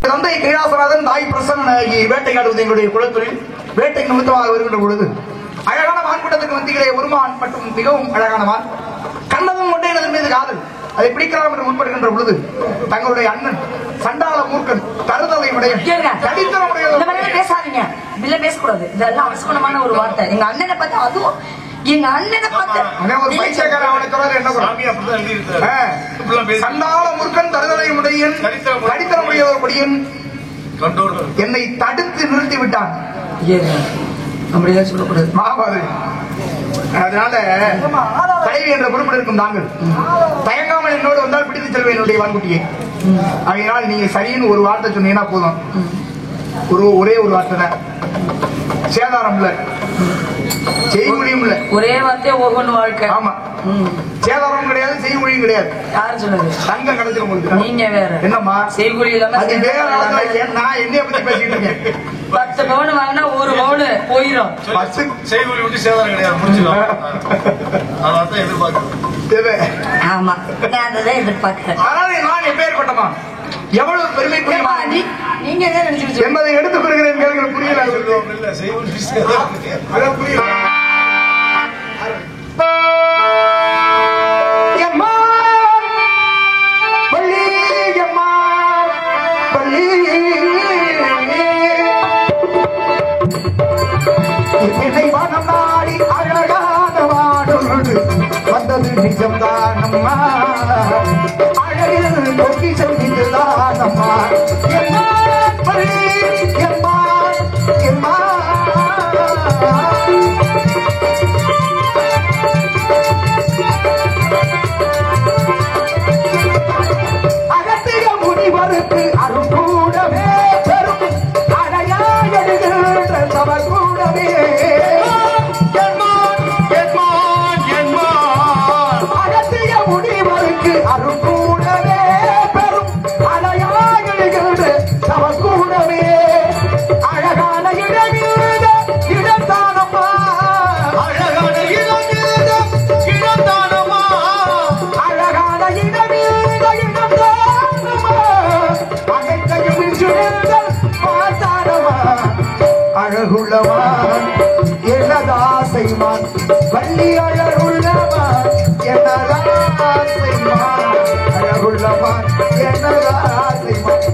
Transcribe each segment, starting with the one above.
தந்தை கைலாசநாதன் தாய் பிரசன்னாகி வேட்டையாடுவது எங்களுடைய குலத்தொழில். வேட்டை நிமித்தமாக வருகின்ற பொழுது அழகான மான்கூட்டத்துக்கு மத்தியிலே ஒரு மான் மற்றும் மிகவும் அழகான மான் கண்ணதும் கொண்டே அதன் மீது காதல் அதை பிடிக்கலாம் என்று முற்படுகின்ற பொழுது தங்களுடைய அண்ணன் சண்டாள மூர்க்கன் தருதலை உடைய பேசாதீங்க, இல்ல பேசக்கூடாது. இதெல்லாம் அவசரமான ஒரு வார்த்தை. எங்க அண்ணனை பார்த்தா அதுவும் எங்க அண்ணனை பார்த்து ஒரு பைத்தியக்கார அவனை சொல்றது என்ன சண்டாள மூர்க்கன் தருதலை உடையன் கடித்தர முடியாத படியன் என்னை தடுத்து நிறுத்தி விட்டான். அப்படிதான் சொல்லக்கூடாது மாபாது. அதனால தலைவி என்ற பொறுப்பில் இருக்கும் நாங்கள் தயங்காமல் என்னோடு வந்தால் பிடித்து செல்வேன் என்னுடைய வான்குட்டியை. அதனால் நீங்க சரின்னு ஒரு வார்த்தை சொன்னீங்கன்னா போதும். ஒரே ஒரு வார்த்தை தான். சேதாரம் இல்ல, செய்மொழியும் இல்ல, ஒரே வார்த்தை ஒவ்வொன்று வாழ்க்கை. ஆமா, சேதாரம் கிடையாது, செய்மொழியும் கிடையாது. யாரும் சொன்னது? தங்கம் கிடைச்சிடும். நீங்க வேற என்னம்மா செய்கூலி இல்லாம நான் என்னைய பத்தி பேசிட்டு இருக்கேன். 10 பவுன் வாங்கினா 1 பவுன் போயிடும். செய்கூலி விட்டு சேதாரம் கிடையாது, முடிச்சிடும். அதான் எதிர்பார்க்கிறேன். ஆமா, நான் அதான் எதிர்பார்க்கிறேன். அதனால நான் எப்பேற்பட்டமா எவ்வளவு பெருமைக்குரியமா நீங்க என்ன நினைச்சு என்பதை எடுத்துக் கொள்கிறேன். கேள்வி புரியல. புரியல. வனம் நாடி அழகான வாடோடு வந்தது நிஜம்தானம்மா, அழகில் நோக்கி செல்கின்றதானம்மா. அகத்திய முனிவருக்கு அருள் கூடவே பெரும் அடையா எழுகின்ற சபை கூடவே அகத்திய முனிவருக்கு அருள் கூடவே பெரும் அடையா எழுகின்ற சபை கூடவே அழகான இடமிருந்த இடத்தானம்மா, அழகான இடமிருந்த இடத்தானம்மா, அழகான இடமிருந்த இடத்தானம்மா, அனைத்தையும் சுழந்த பார்த்தானம்மா, அழகுள்ளவான் எனதாசைமான் வள்ளி அழகுள்ளவான் எனதாசைமான், அழகுள்ளவான் எனதாசைமான்.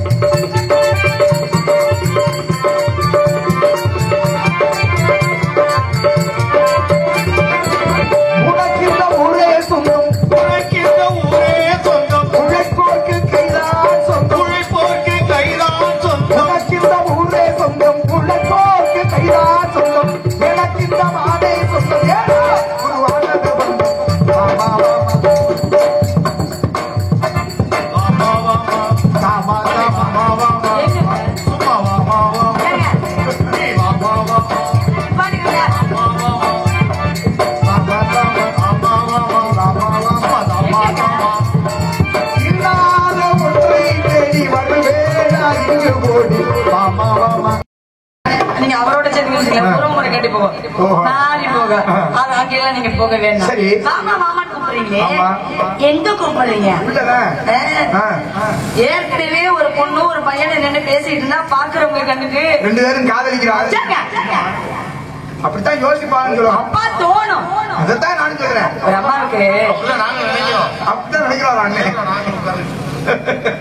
உனக்கின்ற ஊரே சொந்தம், உனக்கின்ற ஊரே சொந்தம், உழைப்போர்க்கு கைதான் சொந்தம், உழைப்போர்க்கு கைதான் சொந்தம், உனக்கின்ற ஊரே சொந்தம், உழைப்போர்க்கு கைதான் சொந்தம், எனக்கின்ற மாடே சொந்தம். ஏதோ ஒரு வாழ்ந்த பந்தம். ஆமா இல்லாத ஒன்றை தேடி வருவேனா இங்கு ஓடி. நீங்க அவரோட சேர்ந்து உறவுமுறை கேட்டு போக நாரி போக அது அங்கெல்லாம் நீங்க போக வேண்டாம். சரி. மாமா மாமான்னு கூப்பிடுறீங்களே, எங்க கூப்பிடுறீங்க? ஏற்கனவே ஒரு பொண்ணு ஒரு பையனை நின்று பேசிட்டு இருந்தா பாக்குறவங்க கண்ணுக்கு 2 பேரும் காதலிக்கிறாங்க. அப்படித்தான் யோசிப்பான்னு சொல்லுவாங்க. அப்பா தோணும். அதைத்தான் நானும் சொல்றேன். ஒரு அம்மாவுக்கு அப்படித்தான் நினைக்கிறான் அண்ணன்.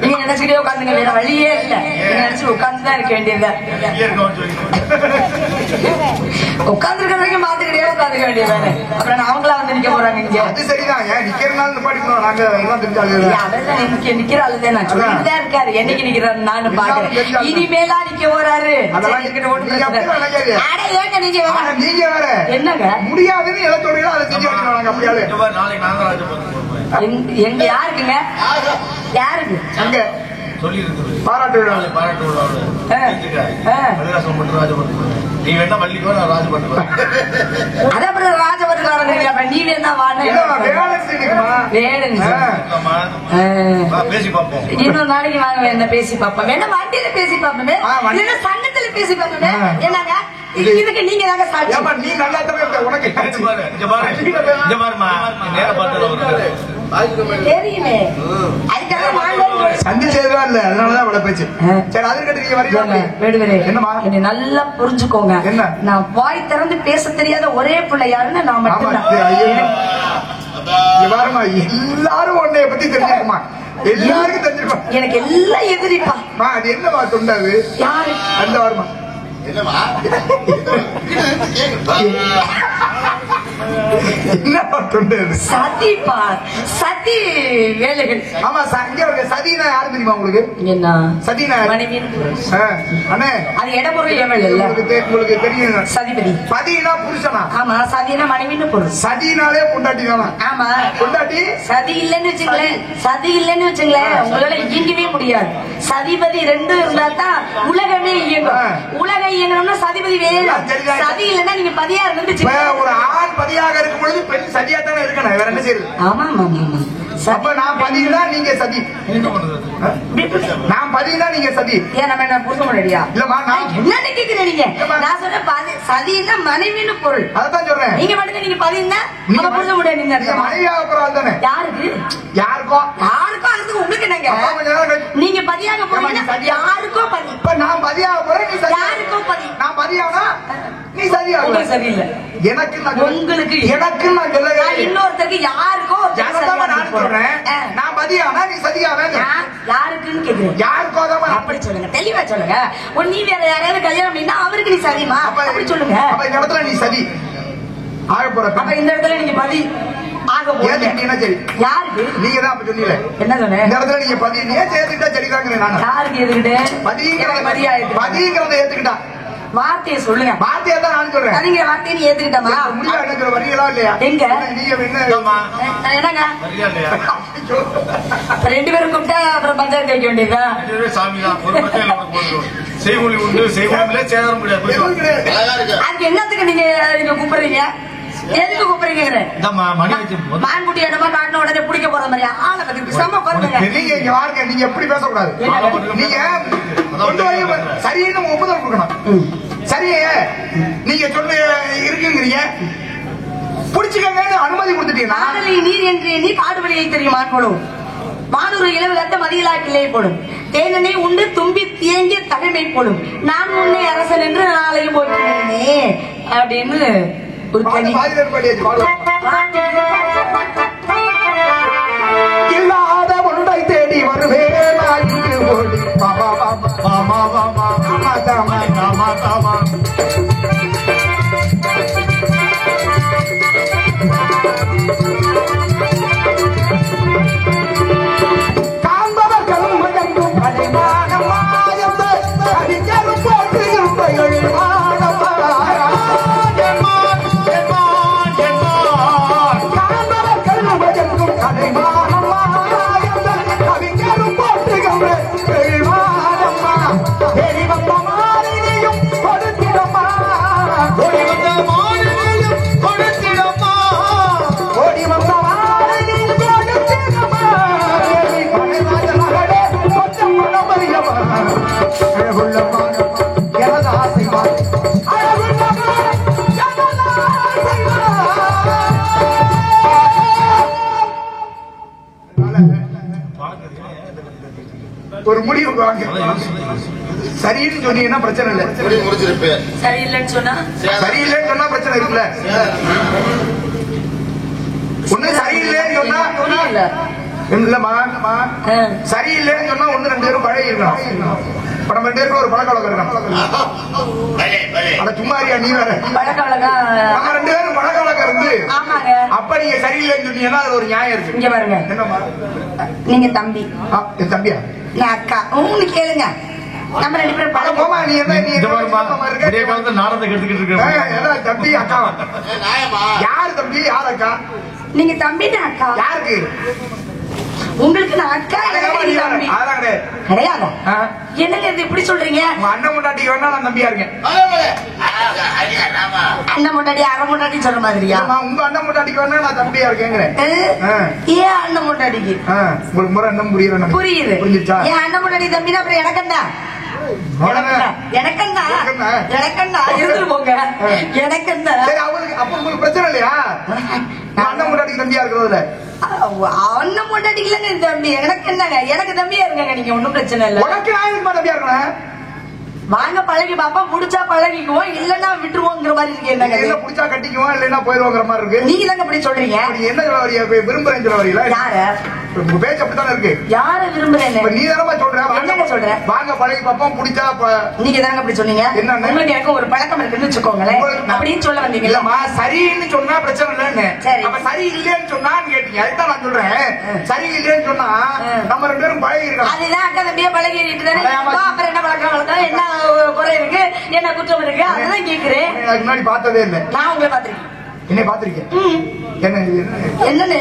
நீங்க நினைச்சுக்கிட்டே உட்காந்துங்க, வேற வழியே இல்ல. நீங்க நினைச்சு உட்காந்துதான் இருக்க வேண்டியது. உட்கார்ந்து இருக்கிற வரைக்கும் பாத்துக்கிட்டே உட்காந்துக்க வேண்டியது. அப்புறம் அவங்களா வந்து நிக்க போறாங்க இங்க. அது சரிதான். ஏன் நிக்கிறனால நிப்பாட்டிக்கணும். நாங்க எல்லாம் தெரிஞ்சாங்க. அவர்தான் நிக்கிற ஆளுதான். நான் சொல்லிட்டுதான் இருக்காரு. என்னைக்கு நிக்கிறாரு நானும் பாக்குறேன். இனிமேலா நிக்க போறாரு. அதெல்லாம் ஏங்க நீங்க வேற என்னங்க முடியாதுன்னு எதை சொல்றீங்களோ அதை செஞ்சு வச்சுருவாங்க. அப்படியாவது எங்க யாருக்குங்க? யாருக்கு அங்க பாராட்டு விழா நீ வேணா மல்லிகோ நான் ராஜபட்டு அப்புறம் ராஜபட்டு நீ வேணா பேசி பார்ப்போம். இன்னொரு நாளைக்கு வாங்க, என்ன பேசி பார்ப்போம். வேணா வண்டியில பேசி பார்ப்போமே, சங்கத்துல பேசி பார்ப்போமே. என்னங்க இதுக்கு நீங்க தாங்க சாட்சி. நீ நல்லா உனக்கு தெரியுமே. அதுக்காக சந்திச்சதுதான் இல்ல, அதனாலதான் இவ்வளவு பேச்சு. சரி, அது கட்டி நீங்க வரீங்களா? வேடுவரே, என்னமா என்னை நல்லா புரிஞ்சுக்கோங்க. என்ன? நான் வாய் திறந்து பேச தெரியாத ஒரே பிள்ளை யாருன்னு நான் மட்டும்தான். பாருமா, எல்லாரும் உன்னைய பத்தி தெரிஞ்சுக்குமா? எல்லாருக்கும் தெரிஞ்சிருப்பா. எனக்கு எல்லாம் எதிரிப்பா. அது என்னமா தொண்டாது? யாரு அந்த வருமா? என்னமா என்னமா தொண்டாது? சதிப்பா, சதி வேலைகள். ஆமா, சதினா யாரு தெரியுமா உங்களுக்கு? என்ன சதினா மனைவி? அண்ணே, அது இடமுறை ஏவல் இல்ல, உங்களுக்கு தெரியும். சதிபதி. சதினா புருஷனா? ஆமா, சதினா மனைவின்னு பொருள். சதினாலே பொண்டாட்டி தானா? ஆமா, பொண்டாட்டி. சதி இல்லன்னு வச்சுங்களேன், சதி இல்லன்னு வச்சுங்களேன், உங்களால இயங்கவே முடியாது. சதிபதி ரெண்டும் இருந்தா தான் உலகமே இயங்கும். உலகம் இயங்கணும்னா சதிபதி வேணும். சதி இல்லன்னா நீங்க பதியா இருந்து ஒரு ஆண் பதியாக இருக்கும் பொழுது பெண் சதியா தானே இருக்கணும். வேற என்ன செய்யுது? ஆமா ஆமா. அப்ப நான் பதினா நீங்க சதி. நான் பதினா நீங்க சதி. ஏன் நம்ம என்ன புரிஞ்ச முடியா? இல்லமா, நான் என்ன கேக்குறேன் நீங்க? நான் சொல்றேன் சதினா மனைவின்னு பொருள். அதான் சொல்றேன். நீங்க மட்டும் நீங்க பதினா நம்ம புரிஞ்ச முடியாது. நீங்க மனைவியாக போறாள் தானே? யாருக்கு? யாருக்கோ யாருக்கோ அதுக்கு உங்களுக்கு என்னங்க? நீங்க பதியாக போறீங்கன்னா யாருக்கோ பதி. இப்ப நான் பதியாக போறேன், நீ சதி. யாருக்கோ பதி. நான் பதியானா நீ சரியா? உங்களுக்கு சரியில்லை. எனக்கு உங்களுக்கு எனக்கு நான் சொல்ல இன்னொருத்தருக்கு யாருக்கோ நான் சொல்றேன். நான் பதியானா நீ சதியா? யாருக்குன்னு கேக்குறேன். யாருக்கோ தான் அப்படி சொல்லுங்க, தெளிவா சொல்லுங்க. நீ வேற யாரையாவது கல்யாணம் பண்ணினா அவருக்கு நீ சரிமா? அப்படி சொல்லுங்க. அப்ப இந்த இடத்துல நீ சதி ஆக போற. அப்ப இந்த இடத்துல நீங்க பதி ஆக போறீங்க. சரி, யாருக்கு? நீங்க தான் அப்ப சொன்னீங்க. என்ன சொன்னேன்? இந்த இடத்துல நீங்க பதி நீ சேர்த்துக்கிட்டா சரிதாங்க. நான் யாருக்கு ஏத்துக்கிட்டேன்? பதிங்கிறத ஏத்துக்கிட்டா வார்த்தையை சொல்லுங்க. வார்த்தையை தான் நான் சொல்றேன். நீங்க வார்த்தையை நீ ஏத்துக்கிட்டமா? முடியா எனக்கு வரீங்களா இல்லையா? எங்க நீங்க என்னங்க ரெண்டு பேரும் கூப்பிட்டா அப்புறம் பஞ்சாயத்து வைக்க வேண்டியதா? சாமிதான் ஒரு செய்கூலி உண்டு, செய்கூலில சேர முடியாது. அதுக்கு என்னத்துக்கு நீங்க கூப்பிடுறீங்க? எதுக்கு கூப்பிடுறீங்க? மான்குட்டி இடமா காட்டின உடனே பிடிக்க போற மாதிரி ஆளை பத்தி செம்ம பாருங்க. நீங்க இங்க வாருங்க, நீங்க எப்படி பேசக்கூடாது. நீங்க சரின்னு ஒப்புதல் கொடுக்கணும். சரியே நீங்க சொல்ல இருக்குங்கிறீங்க, பிடிச்சுக்கங்க அனுமதி கொடுத்துட்டீங்கன்னா நீர் என்று நீ காடு வழியை தெரியுமா போடும். மானூர் இளவு கத்த மதியலாக்கிலே போடும். தேனனை உண்டு தும்பி தேங்கிய தகைமை போடும். நான் உன்னை அரசன் என்று நாளையும் போட்டுனே அப்படின்னு ஒரு கனி. இல்லாத ஒன்றை தேடி வருவேன். காண்பவர்களும் மயங்கும் படைமானம் மாயம் அதிகம் போட்டு ஒரு முடிவுக்கு வாங்க. சரின்னு சொன்னீங்கன்னா பிரச்சனை இல்லை. சரியில்லைன்னு சொன்னா சரியில்லைன்னு சொன்னா பிரச்சனை இருக்குல்ல. ஒண்ணு சரியில்லைன்னு சொன்னா இல்லம்மா, சரியில்லைன்னு சொன்னா ஒண்ணு ரெண்டு பேரும் பழகி இருக்கணும். இப்ப நம்ம ரெண்டு பேருக்கு ஒரு பழக்க வழக்கம் இருக்கணும். அட சும்மாரியா நீ வேற பழக்க வழக்கம். நம்ம ரெண்டு பேரும் பழக்க வழக்கம் இருந்து அப்ப நீங்க சரியில்லைன்னு சொன்னீங்கன்னா அது ஒரு நியாயம் இருக்கு. இங்க பாருங்க, என்னம்மா நீங்க தம்பி, தம்பியா நான் அக்கா, உங்களுக்கு கேளுங்க. நம்ம ரெண்டு பேரும் பழக போமா. நீ என்ன நீ நாடத்தை எடுத்துக்கிட்டு இருக்க தம்பி அக்கா யாரு? தம்பி யார் அக்கா? நீங்க தம்பி நான் அக்கா. யாருக்கு? உங்களுக்கு நான் அக்கா தம்பி கிடையாது. என்னங்க இது இப்படி சொல்றீங்க? அண்ணன் முன்னாடி வேணா நான் தம்பியா இருக்கேன். அண்ணன் முன்னாடி அரை முன்னாடி சொல்ற மாதிரியா? உங்க அண்ணன் முன்னாடிக்கு வேணா நான் தம்பியா இருக்கேங்கிறேன். ஏன் அண்ணன் முன்னாடிக்கு? உங்களுக்கு முறை அண்ணன் புரியுது. புரிஞ்சுச்சா? ஏன் அண்ணன் முன்னாடி தம்பினா அப்புறம் எனக்கண்டா இருந்து போங்க. எனக்கு அப்ப உங்களுக்கு பிரச்சனை இல்லையா? அண்ணன் முன்னாடி தம்பியா இருக்கிறதுல அண்ணன் பொண்டாட்டிக்கலங்க தம்பி, எனக்கு என்னங்க, எனக்கு தம்பியா இருக்காங்க நீங்க, ஒண்ணும் பிரச்சனை இல்ல. உனக்கு நான் எதுக்கு தம்பியா இருக்கணும்? வாங்க பழகி பாப்பா, புடிச்சா பழகிக்குவோம், இல்லன்னா விட்டுருவோங்கிற மாதிரி இருக்கு. என்னங்க என்ன புடிச்சா கட்டிக்குவோம், இல்லன்னா போயிருவோங்கிற மாதிரி இருக்கு. நீங்க தாங்க அப்படி சொல்றீங்க. என்ன சொல்ல வரீங்க? விரும்புறேன் சொல்ல வரீங்களா? யார உங்க பேச்சு அப்படித்தானே இருக்கு. யார விரும்புறேன்? நீ தானே சொல்ற. என்னங்க சொல்ற? வாங்க பழகி பாப்போம், புடிச்சா நீங்க தானங்க அப்படி சொன்னீங்க. உங்களுக்கு எனக்கு ஒரு பழக்கம் இருக்குன்னு வச்சுக்கோங்களேன், அப்படின்னு சொல்ல வந்தீங்க. இல்லம்மா, சரின்னு சொன்னா பிரச்சனை இல்லன்னு. அப்ப சரி இல்லன்னு சொன்னான்னு கேட்டீங்க. அதுதான் நான் சொல்றேன். சரி இல்லன்னு சொன்னா நம்ம ரெண்டு பேரும் பழகி இருக்கோம். அதுதான் அக்கா தம்பியா பழகி இருக்குதானே. அப்புறம் என்ன பழக்கம் வளர்த்தா, என்ன குறை இருக்கு, என்ன குற்றம் இருக்கு, அதுதான் கேக்குறேன். முன்னாடி பார்த்ததே இல்லை. நான் உங்களை பாத்திருக்கேன். என்ன பாத்திருக்கேன்? என்னன்னு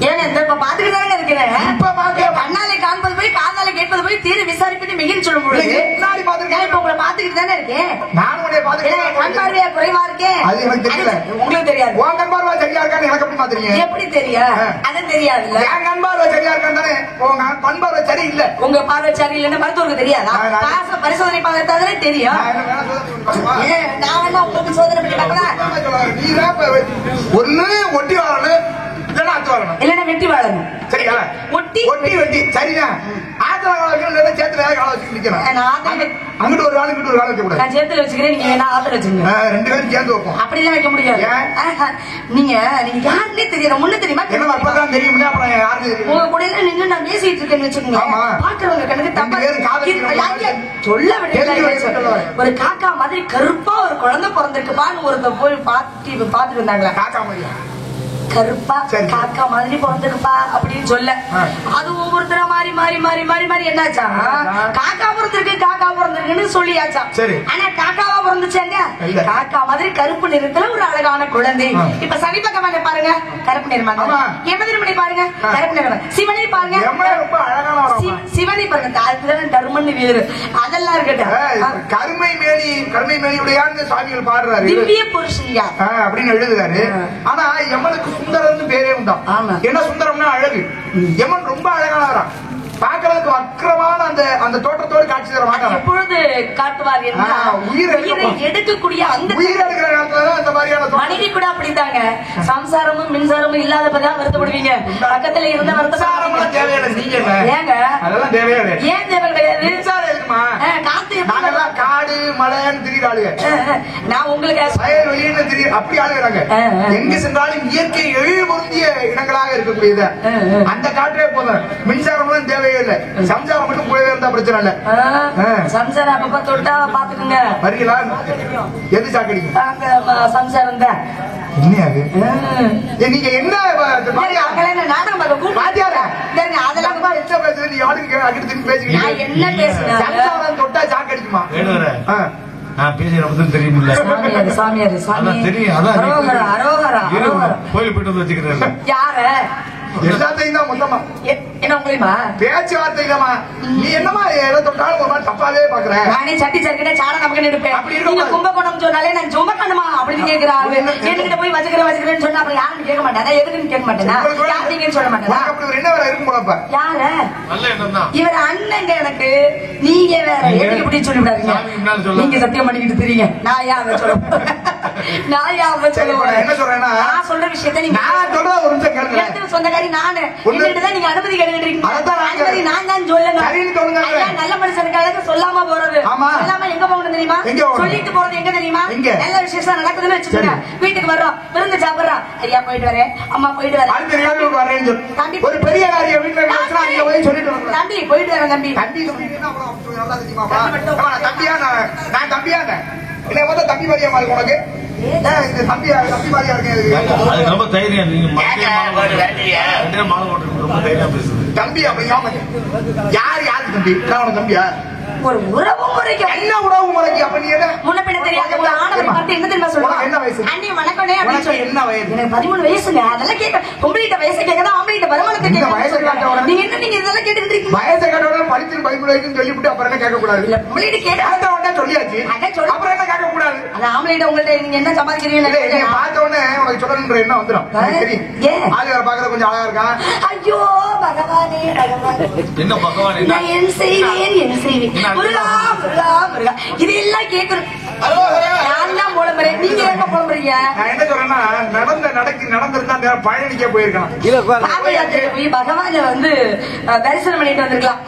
ஏன் இப்ப பாத்துட்டு தானே இருக்கிறேன். இப்ப பாக்க கண்ணாலே காண்பது போய், காதால கேட்பது போய், தீர விசாரிப்பது மிகின்னு சொல்லும் பொழுது முன்னாடி பாத்துருக்கேன். இப்ப உங்களை பாத்துக்கிட்டு தானே இருக்கேன். நானும் உன்னை பாத்துக்கிறேன். கண் பார்வையா குறைவா இருக்கேன். அது எனக்கு தெரியல. உங்களுக்கு தெரியாது. உன் கண் பார்வை சரியா இருக்கான்னு எனக்கு எப்படி பாத்துறீங்க? எப்படி தெரியும்? அது தெரியாது. என் கண் பார்வை சரியா இருக்கான்னு தானே. உங்க கண் பார்வை சரி இல்ல. உங்க பார்வை சரி இல்லைன்னு மருத்துவருக்கு தெரியாதா? பரிசோதனை பார்த்தாதானே தெரியும். நான் என்ன உங்களுக்கு சோதனை பண்ணி பார்க்கலாம்? ஒண்ணு ஒட்டி வாழணும், இல்லன்னா அத்து வாழணும், இல்லன்னா வெட்டி வாழணும். சரியா? ஒட்டி ஒட்டி வெட்டி சரிதான். ஆத்திர காலம் வைக்கணும், சேத்துல காலம் வச்சு நிக்கிறேன். அங்கிட்டு ஒரு காலம், இங்கிட்டு ஒரு காலம் வைக்க கூடாது. நான் சேத்துல வச்சுக்கிறேன், நீங்க வேணா ஆத்துல வச்சுங்க. ரெண்டு பேரும் சேர்ந்து வைப்போம். அப்படிலாம் வைக்க முடியாது. நீங்க நீங்க யாருன்னே தெரியாது. முன்ன தெரியுமா? என்ன அப்பதான் தெரியும். அப்புறம் யாரு உங்க கூட நின்று நான் பேசிட்டு இருக்கேன்னு வச்சுக்கோங்க. பாக்குறவங்க கணக்கு தப்பா சொல்ல விட. ஒரு காக்கா மாதிரி கருப்பா ஒரு குழந்தை பிறந்திருக்குப்பான்னு ஒருத்தர் போய் பாத்துட்டு வந்தாங்களா? காக்கா மாதிரியா? கருப்பா காக்கா மாதிரி பிறந்திருப்பா அப்படின்னு சொல்ல, அது ஒவ்வொருத்தர மாறி மாறி மாறி மாறி மாறி என்னாச்சா, காக்கா பிறந்திருக்கு காக்கா பிறந்திருக்குன்னு சொல்லியாச்சா. ஆனா காக்காவா பிறந்துச்சாங்க. காக்கா மாதிரி கருப்பு நிறத்துல ஒரு அழகான குழந்தை. இப்ப சனி பக்கமாக பாருங்க, கருப்பு நிறமாங்க. எமதிரமணி பாருங்க, கருப்பு நிறம். சிவனை பாருங்க, சிவனை பாருங்க. அதுதான் தர்மன்னு வேறு, அதெல்லாம் இருக்கட்டும். கருமை மேனி, கருமை மேனியுடையான்னு சுவாமிகள் பாடுறாரு. திவ்ய புருஷன்யா அப்படின்னு எழுதுறாரு. ஆனா எமனுக்கு சுந்தரம்னு பேரே உண்டா. என்ன சுந்தரம்னா அழகு. எமன் ரொம்ப அழகான பாக்கிறதுக்கு வக்கரமான அந்த தோற்றத்தோடு காட்சி தர மாட்டாங்க. எப்பொழுது காட்டுவார் என்றால் உயிரை எடுக்கக்கூடிய அந்த உயிர் எடுக்கிற நேரத்துலதான் இந்த மாதிரியான மனைவி கூட அப்படித்தாங்க. சம்சாரமும் மின்சாரமும் இல்லாதப்பதான் வருத்தப்படுவீங்க. பக்கத்துல இருந்த வருத்தம் தேவையில்லை. நீங்க ஏங்க அதெல்லாம் தேவையில்லை. ஏன் தேவை கிடையாது? மின்சாரம் இருக்குமா? காத்து நாங்கெல்லாம் காடு மலைன்னு திரியிறாளுங்க. நான் உங்களுக்கு வயல் வெளியின்னு திரி அப்படி ஆளுகிறாங்க. எங்க சென்றாலும் இயற்கை எழில் பொருந்திய இடங்களாக இருக்கக்கூடியது. அந்த காற்றே போதும். மின்சாரம் தேவையே இல்லை. சம்சாரம் மட்டும் போய் இருந்தா பிரச்சனை இல்ல. சம்சாரம் அப்பப்ப தொட்டா பாத்துக்குங்க. வரீங்களா? எது சாக்கடிங்க? சம்சாரம் தான். நீங்க என்ன நாடகம் என்ன பேசுறேன்? தொட்டா சாக்கடிக்குமா? நான் பேசுறேன் தெரியுமில்ல. சாமியார் சாமியார் தெரியும். அதான் கோயில் போயிட்டு வந்து வச்சுக்கிறேன். யார எல்லாத்தையும் தான் மொத்தமா என்ன உங்களுமா பேச்சுவார்த்தை இல்லமா? நீ என்னமா எதை தொட்டாலும் ஒரு மாதிரி தப்பாவே பாக்குற. நானே சட்டி சர்க்கிட்ட சாட நமக்கு எடுப்பேன். அப்படி நீங்க கும்பகோணம் சொன்னாலே நான் சுமக்கணுமா அப்படின்னு கேக்குறாரு. என்கிட்ட போய் வச்சுக்கிறேன்னு சொன்னா அப்புறம் யாருன்னு கேட்க மாட்டேன். எதுக்குன்னு கேட்க மாட்டேன்னா யாருன்னு சொல்ல மாட்டேன். அப்படி ஒரு என்ன வேற இருக்கும் போலப்ப. யார இவர் அண்ணங்க எனக்கு. நீங்க வேற எதுக்கு இப்படி சொல்லிவிடாதீங்க. நீங்க சத்தியம் பண்ணிக்கிட்டு தெரியுங்க. நான் யார சொல்ல நான் யார சொல்லுவேன். என்ன சொல்றேன்னா நான் சொல்ற விஷயத்த நீங்க நான் சொல்ற ஒரு நிமிஷம் கேளுங்க. சொந்தக்காரி நானு என்னதான் நீங்க அனுமதி கேட்டுருக்கீங்க. நான் தான் சொல்லுங்க. நல்ல மனுஷனுக்காக சொல்லாம போறது. சொல்லாம எங்க போகணும் தெரியுமா? சொல்லிட்டு போறது எங்க தெரியுமா? நல்ல விசேஷம் நடக்குதுன்னு வச்சுக்கோங்க. வீட்டுக்கு வர்றோம், விருந்து சாப்பிடுறோம். ஐயா போயிட்டு வரேன், அம்மா போயிட்டு வரேன். ஒரு பெரிய காரியம் வீட்டுல அங்க போய் சொல்லிட்டு வரேன். தம்பி போயிட்டு வரேன். தம்பி தம்பி தம்பியா? நான் தம்பியா? என்ன மொத்தம் தம்பி மாதிரியா மாதிரி உனக்கு? தம்பி மாதிரியா இருக்கு. ரொம்ப தைரியம். ரொம்ப தைரியம் பேசுது. தம்பி அப்ப யாரு யாரு தம்பி? தம்பியா? ஒரு உறவு முறைக்கு என்ன உறவு முறைக்கு? அப்ப நீ என்ன முன்ன பின்ன தெரியாத ஒரு ஆணவரை பார்த்து என்ன தெரியுமா சொல்லுவாங்க? என்ன வயசு? அண்ணி வணக்கனே அப்படின்னு சொல்லி. என்ன வயசு? எனக்கு 13 வயசுங்க. அதெல்லாம் கேட்க பொம்பளைட்ட வயசை கேட்கதான் ஆம்பளைட்ட வருமானத்தை கேட்க. நீங்க என்ன நீங்க இதெல்லாம் கேட்டுக்கிட்டு இருக்கீங்க? வயசை கேட்டவங்க படிச்சு பயன்படுத்துன்னு சொல்லிவிட்டு அப்புறம் என்ன கேட்க கூடாது? இல்ல பொம்பளைட்ட கேட்ட உடனே சொல்லியாச்சு. அப்புறம் என்ன கேட்க கூடாது? அது ஆம்பளைட்ட உங்கள்ட்ட நீங்க என்ன சம்பாதிக்கிறீங்க பார்த்த உடனே உனக்கு சொல்லணுன்ற என்ன வந்துடும். தெரியும் ஆளுகார பாக்குற கொஞ்சம் அழகா இருக்கான். ஐயோ பகவானே பகவானே என்ன பகவானே நான் என் செய்வேன் முருகா முருகா முருகா இதெல்லாம் கேட்கணும். நான் தான் மூலம் புலம்புறேன், நீங்க ஏங்க புலம்புறீங்க? நான் என்ன சொல்றேன்னா நடந்திருந்தா நேரம் பழனிக்கே போயிருக்கலாம். பாத யாத்திரை போய் பகவான வந்து தரிசனம் பண்ணிட்டு வந்திருக்கலாம்.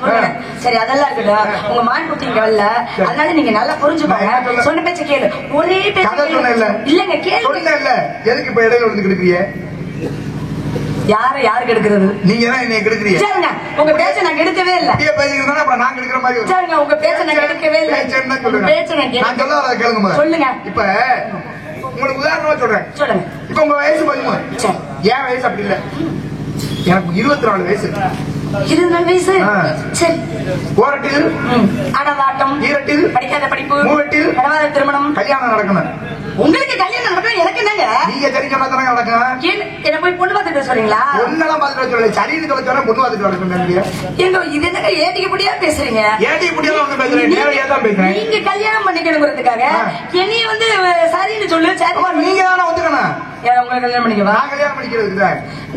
சரி, அதெல்லாம் இருக்கட்டும். உங்க மான் குட்டி இங்க வரல, அதனால நீங்க நல்லா புரிஞ்சுக்கோங்க. சொன்ன பேச்ச கேளு. ஒரே பேச்ச இல்லங்க கேளு. சொன்னேன்ல, எதுக்கு இப்ப இடையில வந்து கெடுக்கிறீங்க? யாரு கெடுக்கிறது? நீங்க தான் என்னை கெடுக்கிறீங்க. சரிங்க, உங்க பேச்ச நான் கெடுக்கவே இல்ல. பேசிக்கிறதா அப்புறம் நான் கெடுக்கிற மாதிரி. சரிங்க, உங்க பேச்ச நான் கெடுக்கவே இல்ல. பேச்ச நான் சொல்ல வர கேளுங்க. சொல்லுங்க. இப்ப உங்களுக்கு உதாரணமா சொல்றேன். சொல்லுங்க. இப்ப உங்க வயசு 13. என் வயசு அப்படி இல்ல, எனக்கு 24 வயசு. 24 வயசு. சரி. ஓரட்டில் அடவாட்டம், ஈரட்டில் படிக்காத படிப்பு, மூவட்டில் கடவாத திருமணம், கல்யாணம் நடக்கணும். உங்களுக்கு கல்யாணம் நடக்கணும், எனக்கு என்னங்க? நீங்க சரி சொன்னா தானே நடக்கும். என்ன போய் பொண்ணு பார்த்துட்டு சொல்றீங்களா? பொண்ணெல்லாம் பார்த்துட்டு சொல்லல, சரின்னு சொல்ல சொன்னா பொண்ணு பார்த்துட்டு வர சொன்னீங்க. எங்க இது என்னங்க ஏடிக்கு முடியா பேசுறீங்க? ஏடிக்கு முடியாத ஒண்ணு பேசுறேன், நேரடியா தான் பேசுறேன். நீங்க கல்யாணம் பண்ணிக்கணுங்கிறதுக்காக என்னைய வந்து சரின்னு சொல்லு. சரி, நீங்க தானே ஒத்துக்கணும். உங்களை கல்யாணம் பண்ணிக்கவா? நான் கல்யாணம் பண்ணிக்கிறதுக்கு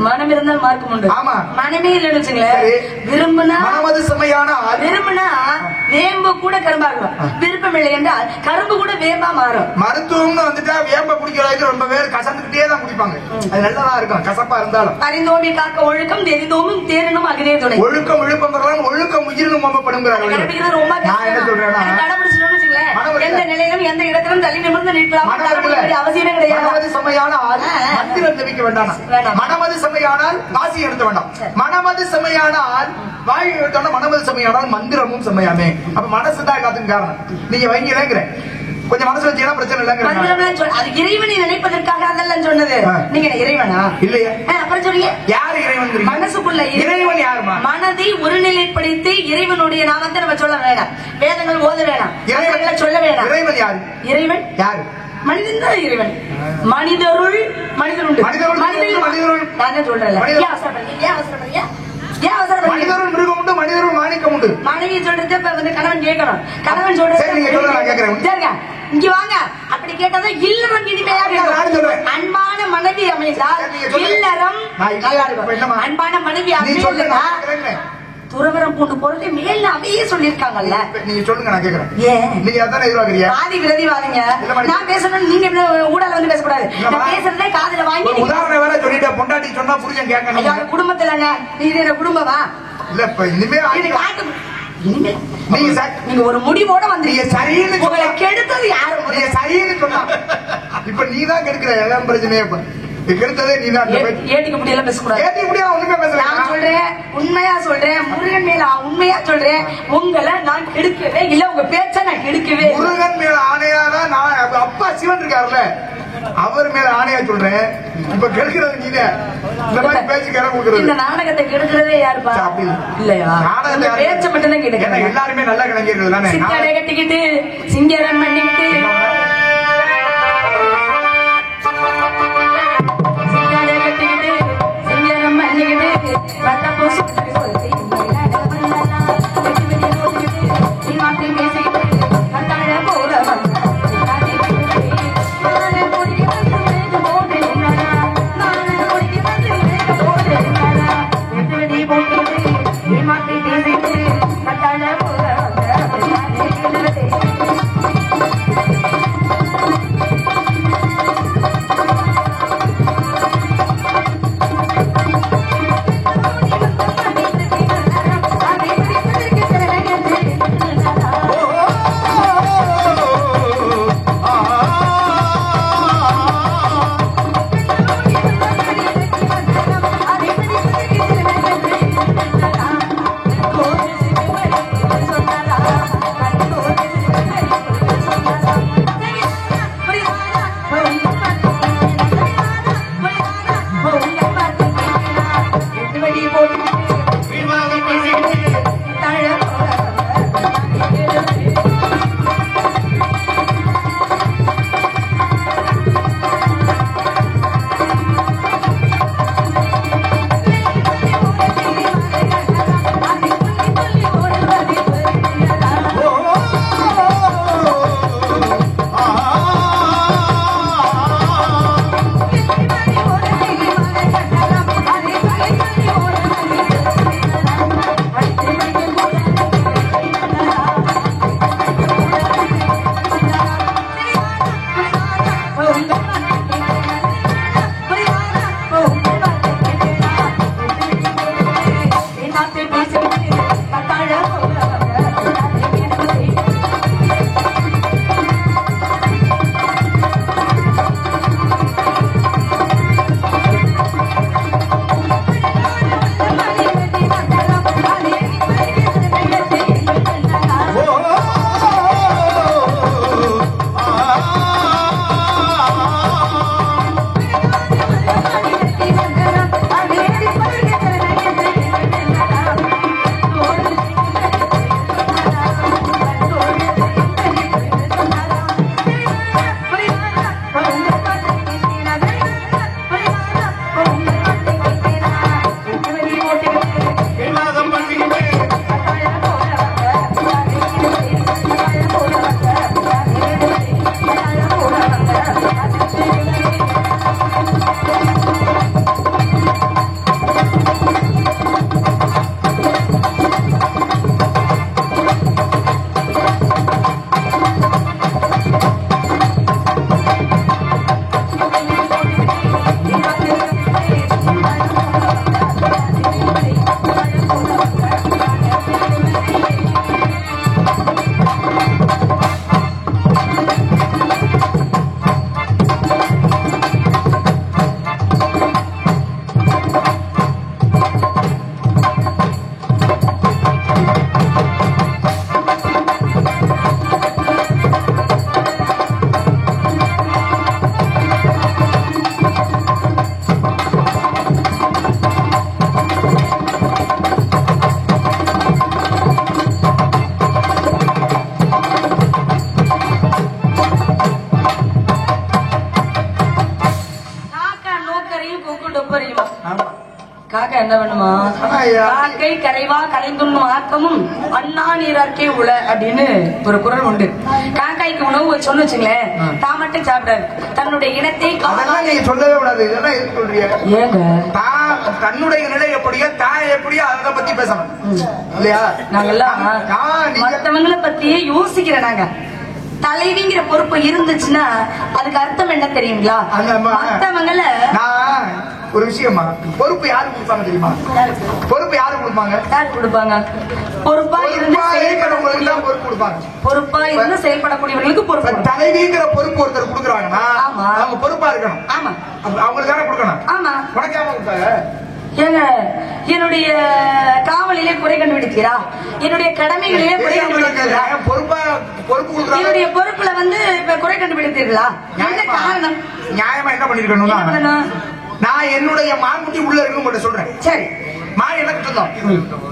மனம் இருந்தால் மார்க்கம் உண்டு. ஆமா, மனமே இல்லைன்னு வச்சுங்களேன். விரும்புனா மனமது செம்மையான விரும்புனா வேம்பு கூட கரும்பாகும், விருப்பம் இல்லை என்றால் கரும்பு கூட வேம்பா மாறும். மருத்துவம்னு வந்துட்டா வேம்ப குடிக்கிறதுக்கு ரொம்ப பேர் கசந்துக்கிட்டே தான் குடிப்பாங்க. அது நல்லதா இருக்கும், கசப்பா இருந்தாலும். அறிந்தோமி காக்க ஒழுக்கம், தெரிந்தோமும் தேரனும் அகிலே துணை. ஒழுக்கம் விழுப்பம் ஒழுக்கம் உயிரினும் மொம்பப்படுங்கிறாங்க. நான் என்ன சொல்றேன்னா, கடைபிடிச்சு எந்த நிலையிலும் எந்த இடத்திலும் தள்ளி நிமிர்ந்து நிற்கலாம். அவசியமே கிடையாது. மனமது செம்மையானால் மந்திரம் ஜபிக்க வேண்டாம். மனமது செம்மையானால் வாசி எடுத்த வேண்டாம். மனமது செம்மையானால் வாய் எடுத்தோம்னா மனமது செம்மையானால் மந்திரமும் செம்மையாமே. அப்ப மனசுதான் காத்துக்கு காரணம். நீங்க வைங்கிறேங்கிறேன், கொஞ்சம் மனசு வச்சீங்கன்னா பிரச்சனை இல்லைங்க. அது இறைவனை நினைப்பதற்காக அதெல்லாம் சொன்னது. நீங்க இறைவனா இல்லையா? அப்புறம் சொல்றீங்க யாரு இறைவன்? மனசுக்குள்ள இறைவன் யாருமா? மனதை ஒருநிலைப்படுத்தி இறைவனுடைய நாமத்தை நம்ம சொல்ல வேண்டாம், வேதங்கள் ஓத வேண்டாம், இறைவனை சொல்ல வேண்டாம். இறைவன் யாரு? இறைவன் யாரு? மனிதன் தான் இறைவன். மனிதருள் மனிதருண்டு. மனிதருள் நான் சொல்றேன். ஏன் அவசரப்படுறீங்க? மனிதருள் மிருகம் உண்டு, மனிதருள் மாணிக்கம் உண்டு. மனைவி சொல்றது கணவன் கேட்கணும். கணவன் சொல்றது இங்க வாங்க, அப்படி கேட்டாதான் இல்லறம் இனிமையாக. அன்பான மனைவி அமைந்தால் இல்லறம் நல்லா இருக்கும். அன்பான மனைவி அமைந்தா துறவரம் கொண்டு போறது மேல அவையே சொல்லிருக்காங்கல்ல. நீங்க சொல்லுங்க, நான் கேக்குறேன். ஏன் நீங்க அதானே எதிர்பார்க்கறீங்க? ஆதி விரதிவாதீங்க. நான் பேசணும், நீங்க ஊடல வந்து பேசக்கூடாது. நான் பேசுறதே காதுல வாங்கி உதாரணம் வேற சொல்லிட்டு பொண்டாட்டி சொன்னா புரிஞ்சம் கேட்கணும். குடும்பத்துலங்க இது என்ன குடும்பமா? இல்ல இப்ப இனிமே நீங்க ஒரு முடிவோட வந்து சரின்னு உங்களை கெடுத்தது யாரு? நீங்க சரின்னு சொன்னா இப்ப நீதான் கெடுக்கிற. எல்லாம் பிரச்சனையே இப்ப கெடுத்ததே நீதான். ஏட்டிக்க முடியல பேசக்கூடாது. ஏட்டிக்க முடியாது ஒண்ணுமே பேசல. நான் சொல்றேன், உண்மையா சொல்றேன், முருகன் மேல உண்மையா சொல்றேன், உங்களை நான் கெடுக்கவே இல்ல, உங்க பேச்ச நான் கெடுக்கவே. முருகன் மேல ஆணையாதான் நான் அப்பா சிவன் இருக்காருல்ல, அவர் மேல ஆணையா சொல்றேன். இப்ப கெடுக்கிறது நீதான். இந்த மாதிரி பேச்சு கிட கொடுக்கிறது. இந்த நாடகத்தை கெடுக்கிறதே யாருப்பா? இல்லையா? நாடகத்தை பேச்ச மட்டும் தான் கெடுக்க. எல்லாருமே நல்லா கிளம்பிடுறது தானே. சித்தாடை கட்டிக்கிட்டு சிங்கரம் பண்ணிக்கிட்டு காக்கை கரைவா கலைந்துண்ணும் ஆக்கமும் அண்ணா நீரார்க்கே உள அப்படின்னு ஒரு குரல் உண்டு. காக்காய்க்கு உணவு சொன்னு வச்சுங்களேன், தான் மட்டும் சாப்பிடாது, தன்னுடைய இனத்தை நீங்க சொல்லவே கூடாது. இதெல்லாம் எதுக்கு சொல்றீங்க? ஏங்க தன்னுடைய நிலை எப்படியோ தாய் எப்படியோ அதை பத்தி பேசணும் இல்லையா? நாங்கெல்லாம் மத்தவங்களை பத்தியே யோசிக்கிறேன். நாங்க தலைவிங்கிற பொறுப்பு இருந்துச்சுன்னா அதுக்கு அர்த்தம் என்ன தெரியுங்களா? மத்தவங்கள ஒரு விஷயமா பொறுப்பு யாரு கொடுப்பாங்க தெரியுமா? பொறுப்பு யாரு கொடுப்பாங்க? யாரு கொடுப்பாங்க? பொறுப்பா இருந்து செயல்படவங்களுக்கு தான் பொறுப்பு கொடுப்பாங்க. பொறுப்பா இருந்து செயல்படக்கூடியவர்களுக்கு பொறுப்பு. தலைவிங்கிற பொறுப்பு ஒருத்தர் கொடுக்குறாங்கன்னா ஆமா, அவங்க பொறுப்பா இருக்கணும். ஆமா, அவங்களுக்கு தானே கொடுக்கணும். ஆமா. உனக்காம கொடுத்தாங்க. ஏங்க என்னுடைய காவலிலே குறை கண்டுபிடிக்கிறா, என்னுடைய கடமைகளிலே குறை கண்டுபிடிக்கிறா, என்னுடைய பொறுப்புல வந்து இப்ப குறை கண்டுபிடித்தீர்களா? என்ன காரணம்? நியாயமா என்ன பண்ணிருக்கணும்னா, நான் என்னுடைய மான்குட்டி உள்ள இருக்கும் சொல்றேன். சரி, மான் எனக்கு சொந்தம்,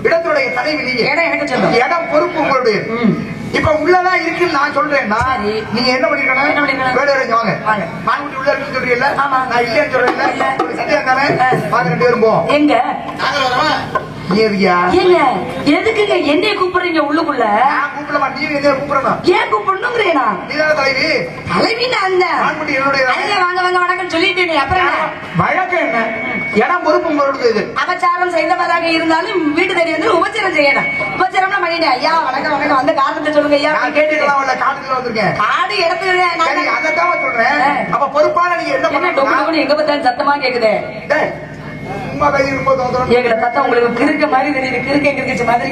இடத்துடைய தலைவி நீங்க, இடம் எனக்கு சொந்தம், இடம் பொறுப்பு உங்களுடைய. இப்ப உள்ளதான் இருக்குன்னு நான் சொல்றேன்னா நீங்க என்ன பண்ணிருக்கணும்? வேலை வாங்க, மான்குட்டி உள்ள இருக்குன்னு சொல்றீங்கல்ல, நான் இல்லைன்னு சொல்றேன். சந்தேகம் தானே? வாங்க 2 பேரும் போவோம். எங்க ஏங்க எதுக்குங்க என்னைய கூப்பிடுறீங்க உள்ளுக்குள்ள? கூப்பிடமா, நீ என்ன கூப்பிடணும்? ஏன் கூப்பிடணுங்கிறேனா? நீதான தலைவி. தலைவி நான் தான். வாங்க வாங்க வணக்கம் சொல்லிட்டேன். அப்புறம் வழக்கம் என்ன? இடம் பொறுப்பு உங்களோட. இது அபச்சாரம் செய்தவராக இருந்தாலும் வீட்டு தேடி வந்து உபச்சாரம் செய்யணும். உபச்சாரம்னா பண்ணிட்டேன். ஐயா வணக்கம் வணக்கம், அந்த காரணத்தை சொல்லுங்க ஐயா. கேட்டுக்கலாம். காட்டுல வந்திருக்கேன். காடு இடத்துல அதான் சொல்றேன். அப்ப பொறுப்பான நீங்க என்ன பண்ணணும்? எங்க பார்த்தாலும் சத்தமா கேக்குது. எங்களை பார்த்தா உங்களுக்கு கிறுக்க மாதிரி தெரியுது. கிறுக்க மாதிரி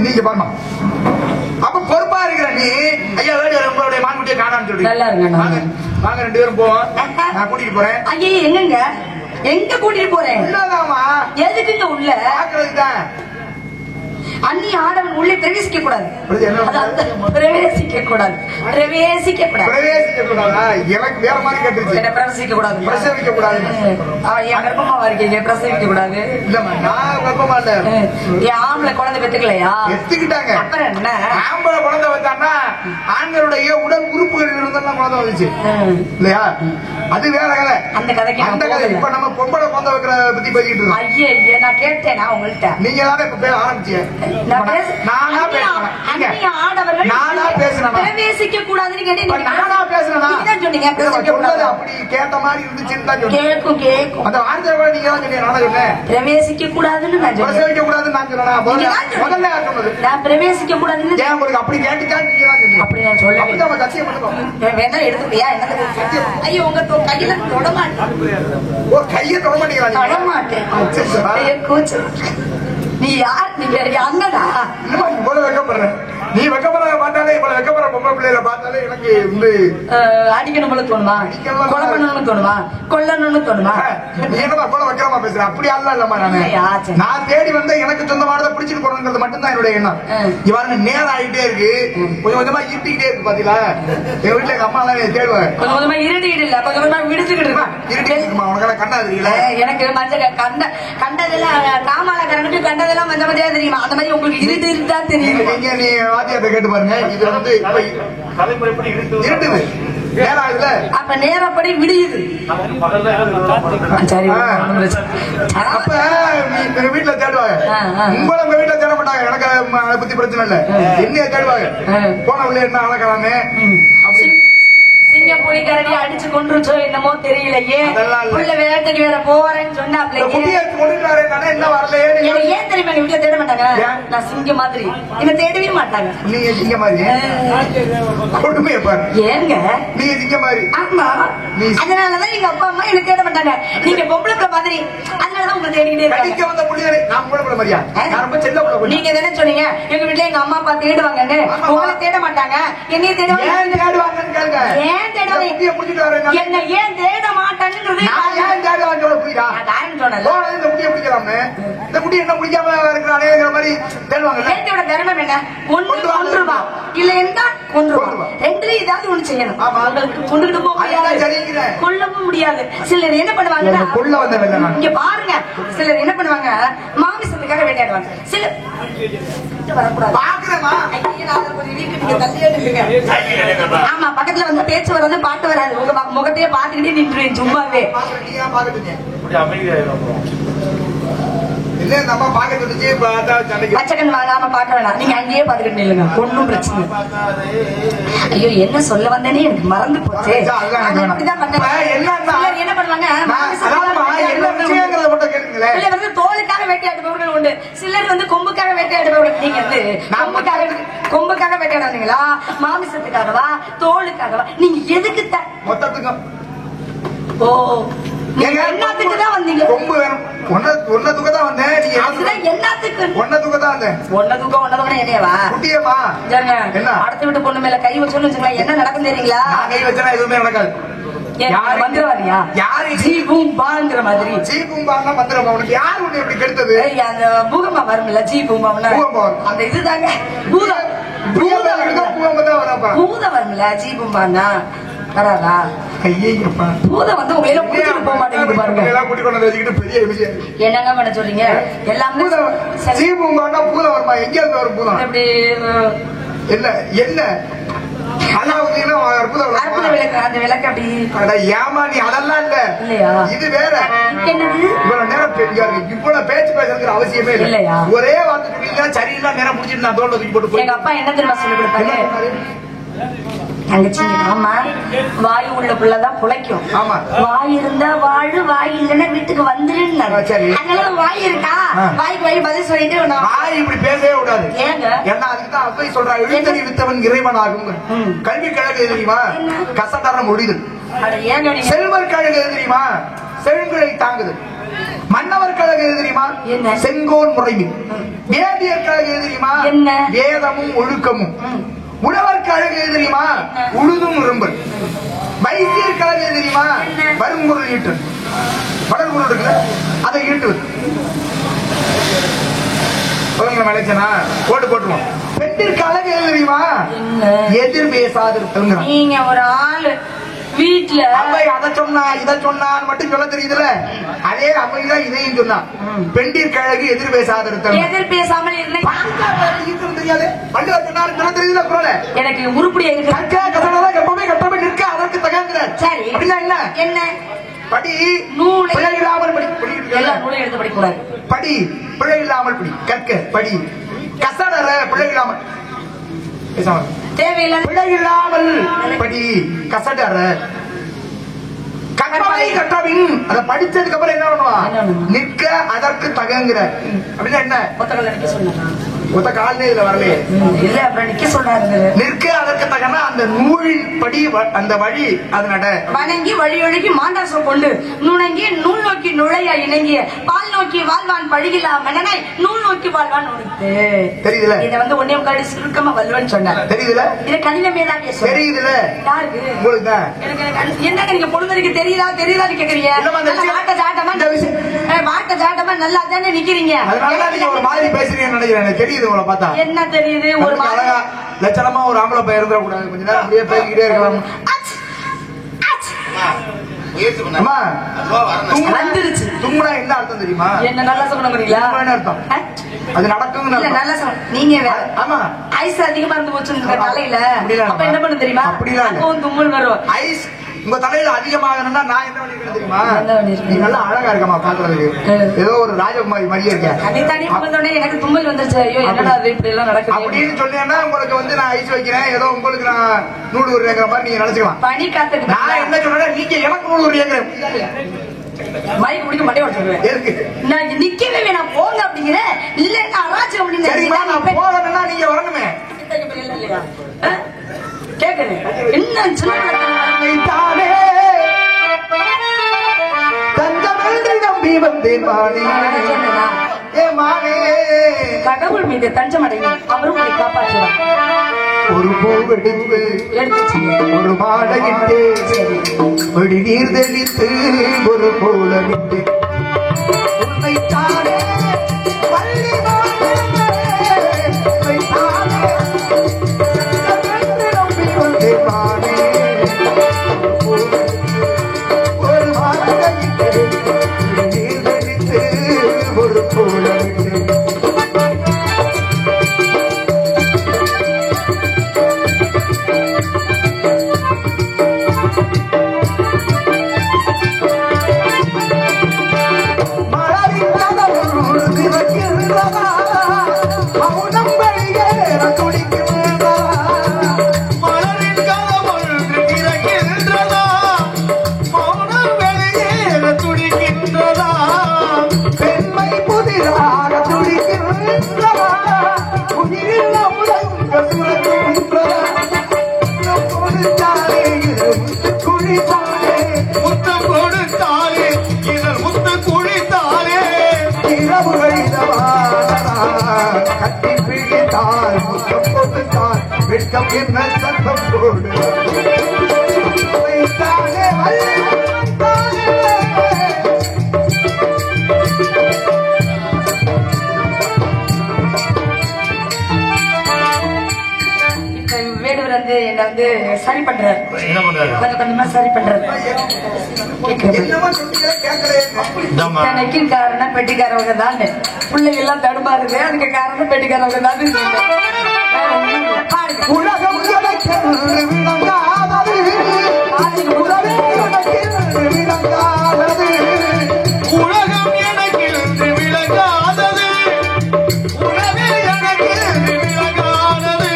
நீங்க பாருமா. அப்ப பொறுப்பா இருக்கிற நீ ஐயா வேண்டிய உங்களுடைய மான்குட்டியை காணான்னு சொல்லி நல்லா இருங்க. வாங்க 2 பேரும் போவோம். நான் கூட்டிட்டு போறேன். ஐயா எங்க எங்க கூட்டிட்டு போறேன்? எதுக்குங்க உள்ள? பாக்குறதுதான். அன்னி ஆடவன் உள்ளே பிரவேசிக்க கூடாது. பிரவேசிக்க கூடாது. பிரவேசிக்க கூடாது. எனக்கு வேற மாதிரி கேட்டுருச்சு. என்ன பிரவேசிக்க கூடாது? பிரசவிக்க கூடாது. என் கர்ப்பமா இருக்கீங்க, பிரசவிக்க கூடாது. இல்லம்மா, நான் கர்ப்பமா இல்ல. என் ஆம்பளை குழந்தை பெற்றுக்கலையா? எத்துக்கிட்டாங்க. அப்புறம் என்ன? ஆம்பளை குழந்தை வந்தான்னா ஆண்களுடைய உடல் உறுப்புகள் இருந்தெல்லாம் குழந்தை வந்துச்சு இல்லையா? அது வேற கதை. அந்த கதைக்கு அந்த கதை. இப்ப நம்ம பொம்பளை குழந்தை வைக்கிற பத்தி பேசிட்டு இருக்கோம். ஐயா நான் கேட்டேன். நான் உங்கள்கிட்ட நீங்க தானே இப்ப ஆரம்பிச்சீங்க. பிரவேசிக்க கூடாதுன்னு சொன்னீங்க. அப்படி கேட்ட மாதிரி இருந்துச்சு. கேட்கும் கேட்கும். அந்த வார்த்தை நீங்க தான் சொன்னீங்க. பிரவேசிக்க கூடாதுன்னு நான் பிரவேசிக்க கூடாதுன்னு நான் சொன்னேன். முதல்ல நான் பிரவேசிக்க கூடாதுன்னு உங்களுக்கு அப்படி கேட்டுச்சா? நீங்க தான் சொன்னீங்க. அப்படி நான் சொல்ல சத்தியம் பண்ணுவோம். வேணா எடுத்துக்கியா? ஐயோ உங்க கையில தொட மாட்டேன். கையை தொட மாட்டேன். நீ யார்? நீங்க அண்ணனா? இவ்வளவு வெக்கப்படுற நீ வெக்கப்படுறத பார்த்தாலே இவ்வளவு வெக்கப்படுற பொம்பளை பிள்ளைகளை பார்த்தாலே எனக்கு வந்து அடிக்கணும் போல தோணுமா? கொலை பண்ணணும்னு தோணுமா? கொல்லணும்னு தோணுமா? நீ என்னமா போல வைக்கிறமா பேசுற? அப்படி அல்ல இல்லம்மா. நான் தேடி வந்த எனக்கு சொந்தமானதை பிடிச்சிட்டு போறதுங்கிறது மட்டும்தான் என்னுடைய எண்ணம். இவ்வாறு நேரம் ஆகிட்டே இருக்கு, கொஞ்சம் கொஞ்சமா இருட்டிக்கிட்டே இருக்கு. பாத்தீங்களா எங்க வீட்டுல எங்க அம்மா எல்லாம் தேடுவாங்க. கொஞ்சம் கொஞ்சமா இருட்டிக்கிட்டு இல்ல, கொஞ்சம் கொஞ்சமா விடுச்சுக்கிட்டு இருக்கா. இருட்டே இருக்குமா? உனக்கு கண்டா தெரியல? எனக்கு மஞ்சள் கண்டதெல்லாம் காமால கரண்டு கண்டதெல்லாம் மஞ்சள் மஞ்சா தெரியுமா? அந்த மாதிரி உங்களுக்கு இருட்டு இருட்டா தெரியும். நீங்க நீ வாத்தியார்ட்ட கேட்டு பாருங்க. இது வந்து இருட்டுது. அப்ப நேரப்படி விடியுது. அப்ப வீட்டுல தேடுவாங்க. உங்களை உங்க வீட்டுல தேட மாட்டாங்க. எனக்கு அதை பத்தி பிரச்சனை இல்ல. என்னைய தேடுவாங்க. போன உள்ள என்ன அழகாமே சிங்கப்பூரி கரடி அடிச்சு கொண்டுச்சோ என்னமோ தெரியலையே. உள்ள வேட்டைக்கு வேற போறேன்னு சொன்னா என்ன வரலையே. ஏன் தெரியுமா நீ வீட்டுல தேட மாட்டாங்க? நான் சிங்க மாதிரி என்ன தேடவே மாட்டாங்க. நீங்க சிங்க மாதிரி ஏங்க? நீங்க சிங்க மாதிரி. ஆமா, அதனாலதான் எங்க அப்பா அம்மா என்ன தேட மாட்டாங்க. நீங்க பொம்பளை பிள்ளை மாதிரி, அதனாலதான் உங்க தேடிக்கிட்டே இருக்காங்க. வந்த புள்ளிகளை நான் பொம்பளை பிள்ளை மாதிரியா? ரொம்ப செல்ல பிள்ளை. நீங்க தானே சொன்னீங்க எங்க வீட்டுல எங்க அம்மா அப்பா தேடுவாங்கன்னு. உங்களை தேட மாட்டாங்க, என்னைய தேடுவாங்க. தேடுவாங்கன்னு கேளுங்க. ஏன் என்ன ஏன் தேட மாட்டாங்கிறது ஏன் தேடுவாங்க புரியுதா? காரணம் சொன்னல இந்த முடிய பிடிக்கலாம்னு. இந்த முடிய என்ன பிடிக்காம இருக்கிறானேங்கிற மாதிரி தேடுவாங்க. தேடியோட தர்மம் என்ன? கொன்றுவா இல்ல என்ன கொன்றுவா, ரெண்டுல ஏதாவது ஒண்ணு செய்யணும். உங்களுக்கு கொண்டுட்டு போக முடியாது, கொல்லவும் முடியாது. சிலர் என்ன பண்ணுவாங்க, கொல்ல வந்த இங்க பாருங்க, சிலர் என்ன பண்ணுவாங்க மாமிசத்துக்காக வேட்டையாடுவாங்க. சிலர் ஆமா பக்கத்துல வந்து பேச்சு வராது, பாட்டு வராது. உங்க முகத்தையே பாத்துக்கிட்டே நின்றுவேன் சும்மாவே. இல்ல நம்ம பாக்க சொல்லிச்சு சண்டைக்கு பச்சைக்கன் வாங்காம பார்க்க வேணாம், நீங்க அங்கேயே பாத்துக்கிட்டு நில்லுங்க, ஒன்னும் பிரச்சனை இல்லை. ஐயோ என்ன சொல்ல வந்தேனே எனக்கு மறந்து போச்சு. ஆனா இப்படிதான் பண்றாங்க. சிலர் என்ன பண்ணுவாங்க, சிலர் வந்து தோலுக்காக வேட்டையாடுபவர்கள் உண்டு, சிலர் வந்து கொம்புக்காக வேட்டையாடுபவர்கள். நீங்க வந்து கொம்புக்காக வேட்டையாடுவீங்களா, மாமிசத்துக்காகவா, தோலுக்காகவா, நீங்க எதுக்கு மொத்தத்துக்கும்? ஓ என்னத்துக்கு தான் வந்தீங்க? கொம்பு வேணும். ஒன்ன தூக்க தான் வந்தேன். நீங்க என்னத்துக்கு? ஒன்ன தூக்க தான் வந்தேன். ஒன்ன தூக்கம் என்னையவா? குட்டியம்மா என்ன அடுத்த வீட்டு பொண்ணு மேல கை வச்சோன்னு வச்சுக்கலாம், என்ன நடக்கும் தெரியுங்களா? நான் கை வச்சா எதுவுமே நடக்காது. மந்திரவாதியா? யாரு? ஜீபூம்பாங்கிற மாதிரி. ஜீபூம்பான்னா மந்திரம். உனக்கு யாரு உன்னை எப்படி கெடுத்தது? அந்த பூகம்பா வரும்ல, ஜீபூம்பாம்னா அந்த இதுதாங்க. பூதம் பூதம் வரும்ல, ஜீபூம்பான்னா வராதா? பூதம் வந்து உங்க கூட்டிட்டு போக மாட்டேங்குது பாருங்க. என்னங்க பண்ண சொல்றீங்க? எல்லாம் ஜீபூம்பான்னா பூதம் வருமா? எங்க இருந்து வரும் பூதம்? எப்படி என்ன என்ன அற்புத விளக்கு, அந்த விளக்கு அப்படி ஏமா நீ அதெல்லாம் இல்ல இல்லையா? இது வேற. என்னது இவ்வளவு நேரம் இவ்வளவு பேச்சு பேசுறதுக்கு அவசியமே இல்லையா? ஒரே வார்த்தை சொல்லிங்களா சரியில்லா நேரம் முடிச்சுட்டு நான் தோல்ல தூக்கி போட்டு எங்க அப்பா என்ன தெரியுமா சொல்லி கொடுத்தாங்க? தங்கச்சி ஆமா, வாய் உள்ள புள்ளதான் புழைக்கும். ஆமா, வாய் இருந்தா வாழு, வாய் இல்லன்னா வீட்டுக்கு வந்துருன்னாங்க. அதனால வாய் இருக்கா, வாய்க்கு வாய் பதில் சொல்லிட்டு வாய் இப்படி பேசவே கூடாது. ஏங்க? ஏன்னா அதுக்குதான் அவ்வை சொல்றா, எழுத்தறி வித்தவன் இறைவன் ஆகும். கல்வி கழகு தெரியுமா? கசதரம் முடியுது. செல்வர் கழகு தெரியுமா? செழுங்களை தாங்குது. மன்னவர் கழகு தெரியுமா? செங்கோன் முறைமை. வேதியர் கழகு தெரியுமா? வேதமும் ஒழுக்கமும். உழவர் கழகு தெரியுமா? உழுதும் இரும்பல். வைத்தியர் கழகு தெரியுமா? வரும்பொருள் ஈட்டு. வடற்பொருள் இருக்குல்ல, அதை ஈட்டுவது. விளைச்சனா போட்டு போட்டுருவோம். பெண்ணிற்கு அழகு தெரியுமா? எதிர் பேசாதிருத்தல். நீங்க ஒரு ஆளு வீட்டுல அவை அதை சொன்னா இதை சொன்னான்னு மட்டும் சொல்ல தெரியுதுல, அதே அவைதான் இதையும் சொன்னா. பெண்டிற்கு அழகு எதிர் பேசாதிருத்தல். எதிர் பேசாமல் தெரியாது. பண்டிகை சொன்னாரு சொல்ல தெரியுதுல. குரல எனக்கு உருப்படியா இருக்கு. எப்பவுமே கட்டமே நிற்க அதற்கு தகாங்கிற. சரி அப்படின்னா என்ன? என்ன படி? நூல் பிழை இல்லாமல் படி. நூலை எடுத்து படிக்கூடாது. படி பிழை இல்லாமல் படி. கற்க படி. கசடற பிழை இல்லாமல் பேசாமல். தேவையில்லை பிழை இல்லாமல் படி. கசடற கட்டளை கட்டவின். அதை படிச்சதுக்கு அப்புறம் என்ன பண்ணுவான்? நிற்க அதற்கு தகங்கிற. அப்படின்னா என்ன? நிக்க சொன்னா ஒத்த கால்னே இதுல வரலையே. இல்ல அப்புறம் நிக்க சொன்னாரு. நிற்க அதற்கு தகனா அந்த நூலின் படி அந்த வழி அது நட. வணங்கி வழியொழுகி மாண்டாசம் கொண்டு நுணங்கி நூல் நோக்கி நுழையா இணங்கிய பால் நோக்கி வாழ்வான் பழியிலா மன்னனை நூல் நோக்கி வாழ்வான் உனக்கு தெரியுதுல. இதை வந்து ஒன்னே முக்காடி சுருக்கமா வல்லுவன்னு சொன்னார். தெரியுதுல. இது கணிதமே தான் பேசுறேன். தெரியுதுல. யாருக்கு? உங்களுக்கு தான். எனக்கு என்னங்க நீங்க பொழுதுக்கு தெரியுதா தெரியுதான்னு கேக்குறீங்க? வாட்ட ஜாட்டமா நல்லா தானே நிக்கிறீங்க. அதனால நீங்க ஒரு மாதிரி பேசுறீங்கன்னு நினைக்கிறேன். தெரியுது உங்களை பார்த்தா. என்ன தெரியுது? ஒரு அழகா லட்சணமா ஒரு ஆம்பளை பையன் இருக்க கூடாது. கொஞ்ச நேரம் அப்படியே பேசிக்கிட்டே இருக்கலாம். தும்முனா என்ன அர்த்தம் தெரியுமா? என்ன நல்லா சொல்லுங்களா? அர்த்தம் அது நடக்கும். நல்லா சொல்ல நீங்க. ஆமா, ஐஸ் அதிகமா இருந்து போச்சு தலையில. அப்ப என்ன பண்ணு தெரியுமா? அப்படிலாம் தும்மல் வரும். ஐஸ் உங்க தலையில அதிகமாகணும்னா நான் என்ன பண்ணிருக்கேன் தெரியுமா? நீ நல்லா அழகா இருக்கமா பாக்குறதுக்கு. ஏதோ ஒரு ராஜகுமாரி மாதிரியே இருக்கேன். எனக்கு தும்மல் வந்துருச்சு. ஐயோ என்னடா இப்படி எல்லாம் நடக்குது அப்படின்னு சொன்னீங்கன்னா உங்களுக்கு வந்து நான் ஐஸ் வைக்கிறேன், ஏதோ உங்களுக்கு நான் நூல் உருவேங்கிற மாதிரி நீங்க நினைச்சுக்கலாம். பனி காத்துக்கு நான் என்ன சொல்றேன், நீங்க எனக்கு நூல் உருவேங்கிறேன். மைக் பிடிக்க மாட்டே சொல்றேன். நான் நிக்கவே வேணாம் போங்க அப்படிங்கிறேன். இல்ல அராஜகம் அப்படின்னு. சரிமா நான் போகணும்னா நீங்க வரணுமே. இல்லையா கேக்குறேன். என்ன தானே தஞ்சமென்று நம்பி வந்தேன் மானே. ஏ மானே, கடவுள் மீது தஞ்சம் அடைங்க, அவரும் உங்களை காப்பாற்றுவார். ஒரு பூவெடுத்து ஒரு மாடையிட்டு வெடி நீர் தெளித்து ஒரு போல விட்டு உன்னை தானே வள்ளி ஒரு மாடையிட்டு நீர் தெளித்து ஒரு போல விட்டு உயிரில் அமுதங்க சுரக்கின்றதா கொடுத்தாலே இது குழித்தாலே முத்தம் கொடுத்தாலே இதழ் முத்து குழித்தாலே இரவுகள் கட்டி பிடித்தால் முத்தம் கொடுத்தால் வெட்கம் என்ன சத்தம் போடு வைத்தாலே வைத்தாலே இப்ப வேடுவர் வந்து என்ன வந்து சரி பண்றாரு, என்ன பண்றாரு? கொஞ்சம் கொஞ்சமா சரி பண்றாரு. கேக்குது. என்னமா சொன்னீங்களே கேட்கறேன் இந்தாம்மா. இத்தனைக்கு காரணம் பெட்டிக்காரவங்க தான். பிள்ளைங்க எல்லாம் தடுமாறுது, அதுக்கு காரணம் பெட்டிக்காரவங்க தான். பாருங்க. உலகம் எனக்கென்று விளங்காதது உலகே எனக்கென்று விளங்காதது உலகம் எனக்கு என்று விளங்காதது உலகே எனக்கு என்று விளங்காதது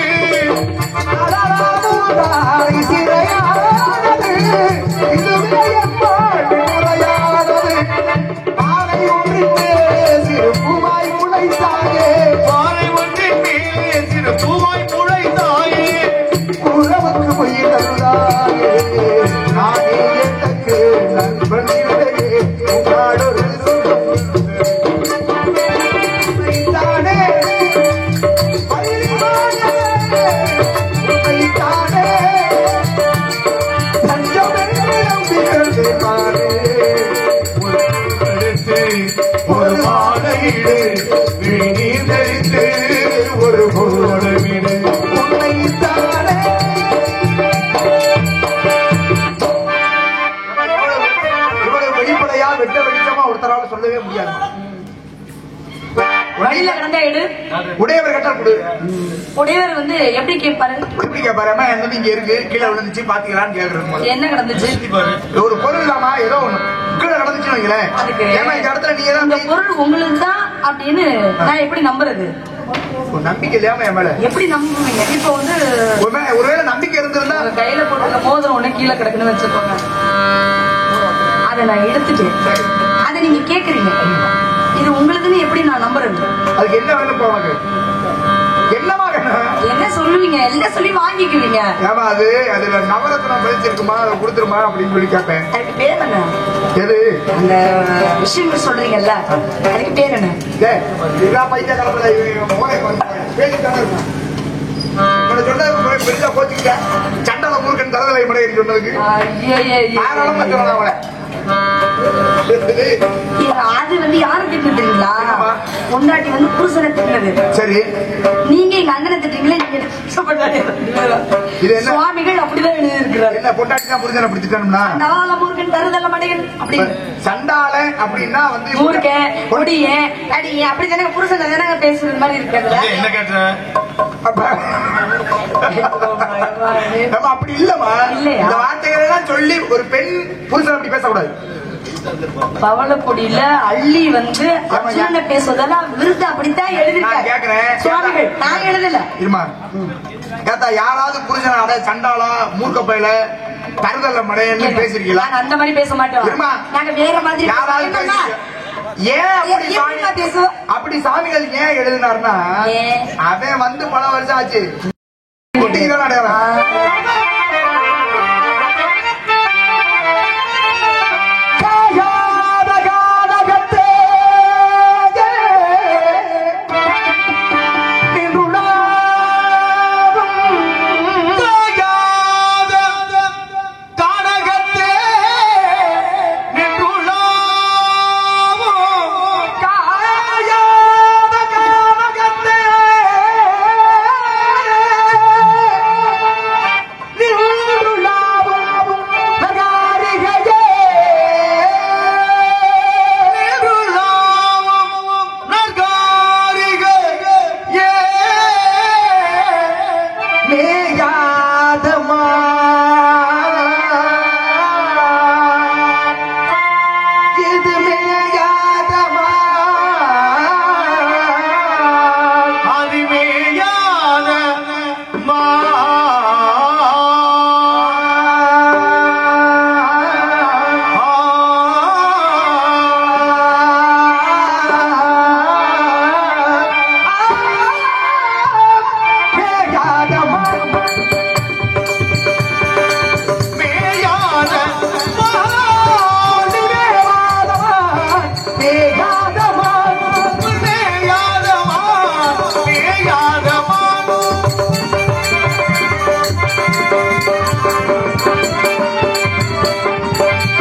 அலராமுதாய் சிறையானது இதுவே எம்பாட்டு முறையானது பாறை ஒன்றிலே சிறு பூவாய் முளைத்தாயே பாறை ஒன்றின் மேலே சிறு பூவாய் முளைத்தாயே உறவுக்கு பொய் தருளாயே நானே எனக்கு நண்பன் இல்லையே உன்னாடொரு தானே தானே தஞ்சம் நம்பிக்கை பாரு எடுத்து ஒரு மாலையிடு விழிநீர் தரித்து ஒரு போடவிடு உன்னை தானே இவ்வளவு வெளிப்படையா வெட்ட வெளிச்சமா ஒருத்தரால சொல்லவே முடியாது. வழியில கிடந்த எடு. உடையவர் கட்டால் கொடு. உடையவர் வந்து எப்படி கேட்பாரு? எப்படி கேட்பாரு? என்ன இங்க இருக்கு, கீழே விழுந்துச்சு பாத்தீங்களான்னு கேக்குறது. என்ன கிடந்துச்சு? ஒரு பொருள் இல்லாமா ஏதோ ஒண்ணு கீழே நடந்துச்சுன்னு வைங்களேன். அதுக்கு ஏமா இந்த இடத்துல நீங்க இந்த தான் பொருள் உங்களுக்கு தான் அப்படின்னு நான் எப்படி நம்புறது? ஒரு நம்பிக்கை இல்லாம என் மேல எப்படி நம்புவீங்க? இப்ப வந்து ஒருவேளை நம்பிக்கை இருந்திருந்தா உங்க கையில போட்டுருக்க மோதிரம் ஒண்ணு கீழே கிடக்குன்னு வச்சுக்கோங்க. அதை நான் எடுத்துட்டேன், அதை நீங்க கேக்குறீங்க, இது உங்களுக்குன்னு எப்படி நான் நம்புறது? அதுக்கு என்ன வேணும் போவாங்க? என்னமா வேணும்? என்ன சொல்லுவீங்க? எல்லாம் சொல்லி வாங்கிக்குவீங்க. ஏமா அதுல நவரத்னம் பதிச்சிருக்குமா, அதை கொடுத்துருமா அப்படின்னு சொல்லி கேட்பேன். அதுக்கு பேர் என்ன? எது அந்த விஷயங்கள் சொல்றீங்கல்ல, அதுக்கு பேர் என்ன? இதெல்லாம் பைத்திய காலத்துல பேசிட்டானே இருக்கும். சொன்னது பெருசா கோச்சுக்கிட்டேன். சண்டல முருகன் தரதலை மடையன்னு சொன்னதுக்கு தாராளமா சொல்லலாம் அவளை. அது வந்து யாரு திட்டுறீங்களா? பொண்டாட்டி வந்து புருஷனை திட்டுறது. சரி, நீங்க எங்க அண்ணனை திட்டுறீங்களே, நீங்க இது என்ன? சுவாமிகள் அப்படிதான் எழுதியிருக்கிறாரு. என்ன பொண்டாட்டி தான் புரிஞ்சன பிடிச்சிட்டோம்னா நால முருகன் தருதல மடையன் அப்படி சண்டால அப்படின்னா வந்து முருகன் கொடியன் அடியன் அப்படி தானே புருஷன் தானே பேசுறது மாதிரி இருக்கிறதுல. என்ன கேட்ட நம்ம அப்படி இல்லமா. இல்லையா? இந்த வார்த்தைகள் எல்லாம் சொல்லி ஒரு பெண் புருஷன் அப்படி பேசக்கூடாது. பவளப்பொடியில அள்ளி வந்து அர்ஜுனனை பேசுவதெல்லாம் விருது அப்படித்தான் நான் எழுதிருக்காரு கேக்குறேன். சுவாமிகள். நான் எழுதல. இருமா கேத்தா யாராவது புருஷன் அட சண்டாளா மூர்க்க பையில தருதல்ல மடையன்னு பேசிருக்கீங்களா? நாங்க அந்த மாதிரி பேச மாட்டோம். இருமா. நாங்க வேற மாதிரி யாராவது என்னம்மா? ஏன் அப்படி எப்படிம்மா சாமி- பேசுவோம்? அப்படி சாமிகள் ஏன் எழுதினார்னா ஏன்? அவன் வந்து பல வருஷம் ஆச்சு குட்டிக்குதான் அடையாளம். காயாத கானகத்தே நின்றுளாவும் தாயாத தானகத்தே நின்றுள்ளாவோ காயாத கானகத்தே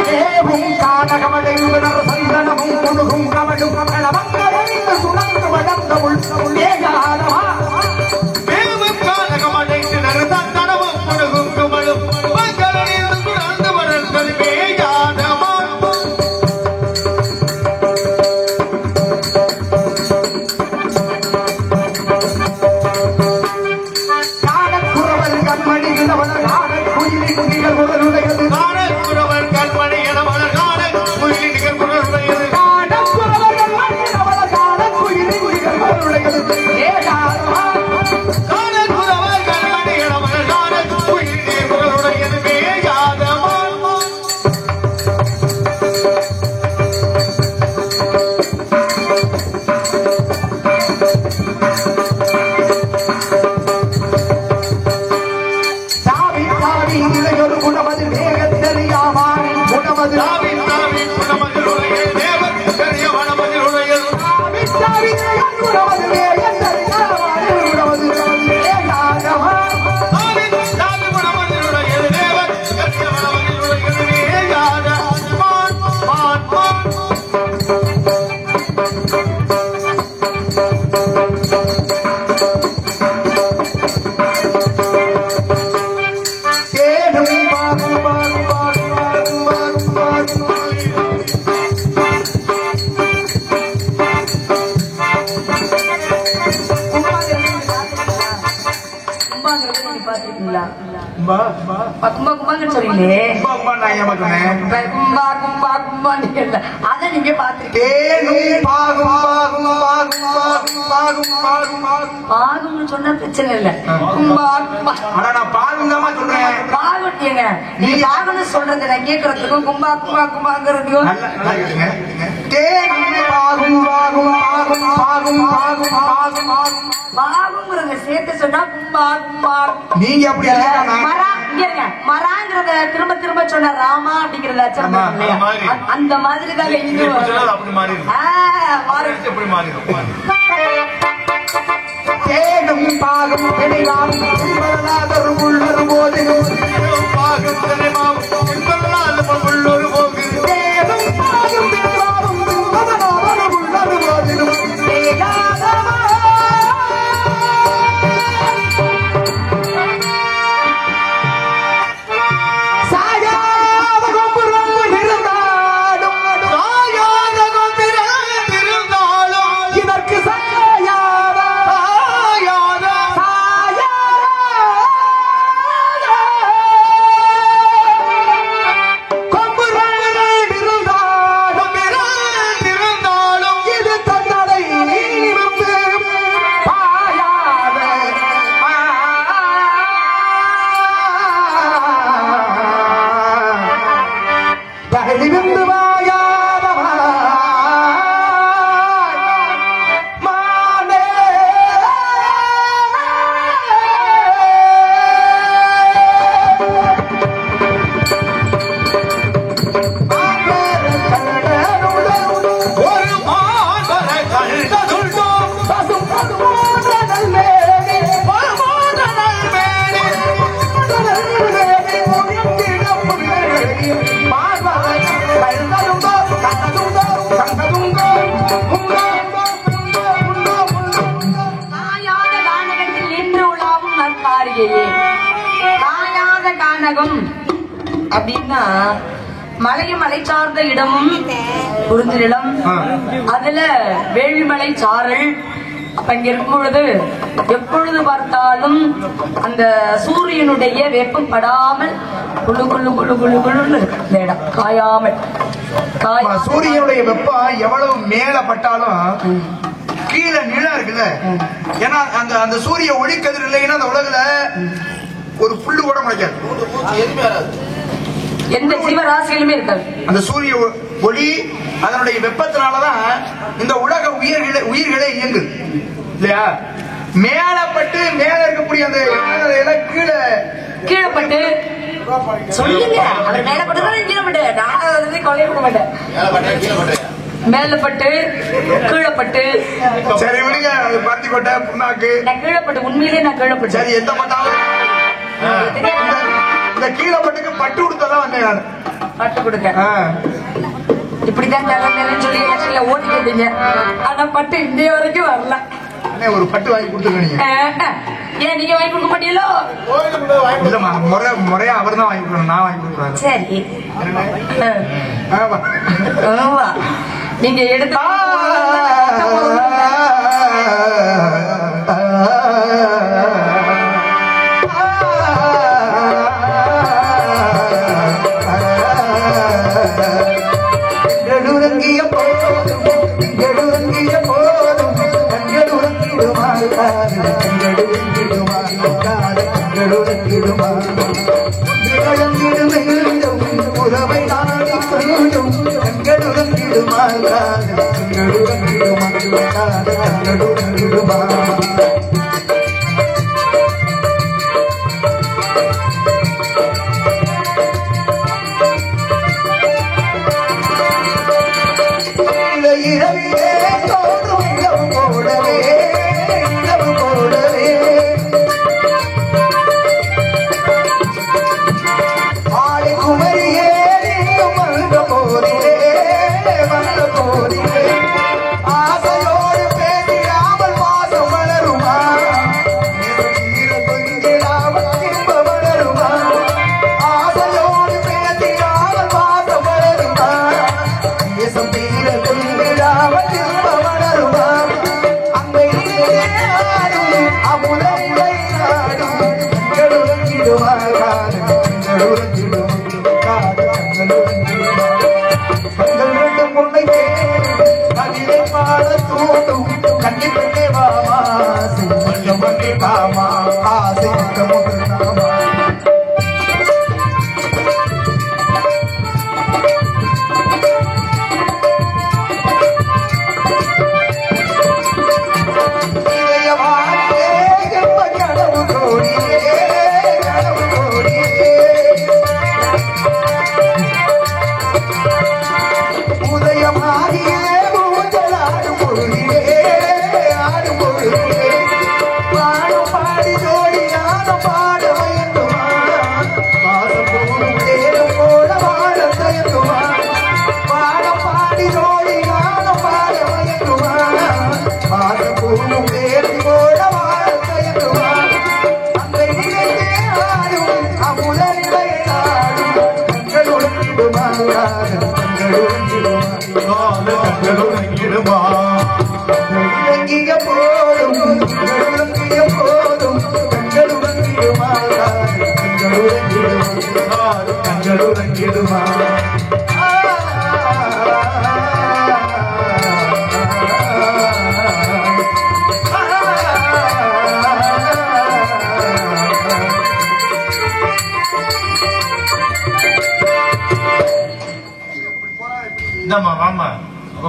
தேவும் கானகமடைந்தனர் சந்தனமும் முழுகும் கமடும் கமலமங்களைந்து சுழந்து வளர்ந்த உள்ளேகாலமா சொன்ன பிரச்சனை இல்ல. கும்பா கும்பா பாகுட்டியங்க நீ பாகுன்னு சொல்றது நான் கேட்கறதுக்கும் கும்பா கும்பா கும்பாங்கிறதுக்கும் பாகுங்கிறத சேர்த்து சொன்னா கும்பா கும்பா. நீங்க அப்படி மராங்கிறத திரும்ப திரும்ப சொன்ன ராமா அப்படிங்கறத அந்த மாதிரி தான் தேடும் பாகம் தெளிவாம் உள்ளொரு போதிலும் தேடும் பாகம் தெளிவாம் உள்ளொரு போதிலும் அப்படின்னா மலையும் மலை சார்ந்த இடமும் குறிஞ்ச நிலம், அதுல வேள்விமலை சாரல். அப்ப இங்க இருக்கும் பொழுது எப்பொழுது பார்த்தாலும் அந்த சூரியனுடைய வெப்பம் படாமல் குழு குழு குழு குழு குழுன்னு இந்த இடம் காயாமல். சூரியனுடைய வெப்பம் எவ்வளவு மேல பட்டாலும் கீழே நிலம் இருக்குல்ல, ஏன்னா அந்த அந்த சூரிய ஒளிக்கதிர் இல்லைன்னா அந்த உலகுல ஒரு புல்லு கூட முளைக்காது, எந்த ஜீவராசிகளுமே இருக்காது. அந்த சூரிய ஒளி அதனுடைய வெப்பத்தினாலதான் இந்த உலக உயிர்களே இயங்குது இல்லையா. மேலப்பட்டு மேல இருக்கக்கூடிய அந்த கீழே கீழப்பட்டு சொல்லுங்க, அவர் மேலப்பட்டு கீழப்பட்டு நான் கொலை கொடுக்க மாட்டேன். மேலப்பட்டு கீழப்பட்டு. சரி விடுங்க, அது பருத்தி கொட்டை புண்ணாக்கு. நான் கீழப்பட்டு, உண்மையிலே நான் கீழப்பட்டு. சரி எந்த பட்டாலும் இந்த கீழப்பட்டுக்கு பட்டு கொடுத்ததான் வந்தேன் நான். பட்டு கொடுக்க இப்படிதான் தரேன்னு சொல்லி எலெக்ஷன்ல ஓட்டு கேட்டீங்க. ஆனா பட்டு இந்திய வரைக்கும் வரல. ஒரு பட்டு வாங்கி கொடுத்துருக்கீங்க. ஏன் நீங்க வாங்கி கொடுக்க மாட்டீங்களோ? இல்லம்மா, முறையா அவர் தான் வாங்கி கொடுக்கணும், நான் வாங்கி கொடுக்குறேன். சரி நீங்க எடுத்து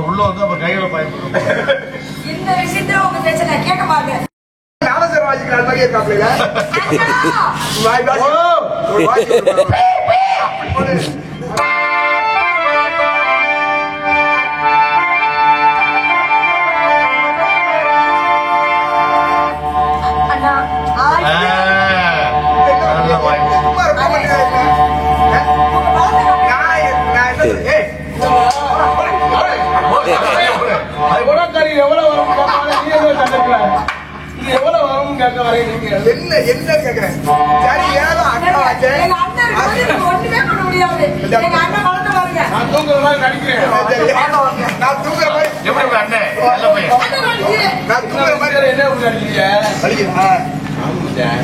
உள்ள வந்து அப்ப கையில பயன்படும். இந்த விஷயத்துல உங்க பிரச்சனை கேட்க பாருங்க. ஞானசர் வாசிக்கிறார் மாதிரி இருக்காப்ல. என்ன என்ன கேக்குறேன்? சரி ஏதோ அக்கா ஒண்ணுமே பண்ண முடியாது. எங்க அண்ணன் வளர்ந்து பாருங்க. நான் தூங்குற மாதிரி நடிக்கிறேன். நான் தூங்குற மாதிரி எப்படி அண்ணே நான் தூங்குற மாதிரி என்ன நடிக்கிறீங்க? நடிக்கிறேன்.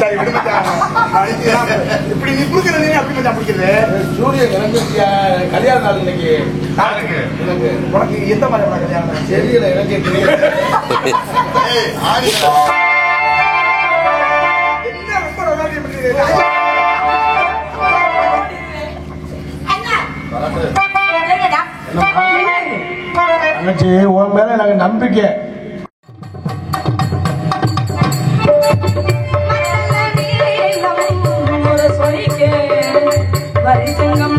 சரி விடுமச்சா, இப்படி நீ குடுக்கிற நீ அப்படி மச்சா பிடிக்கிறது. சூரியன் எனக்கு கல்யாண நாள் இன்னைக்கு. யாருக்கு? உனக்கு எந்த மாதிரி கல்யாணம்? தெரியல, எனக்கே தெரியல. என்ன ரொம்ப ரொமான்டிக் பண்ணுறீங்க? தங்கச்சி, உன் மேல எனக்கு நம்பிக்கை. வரிசங்கம்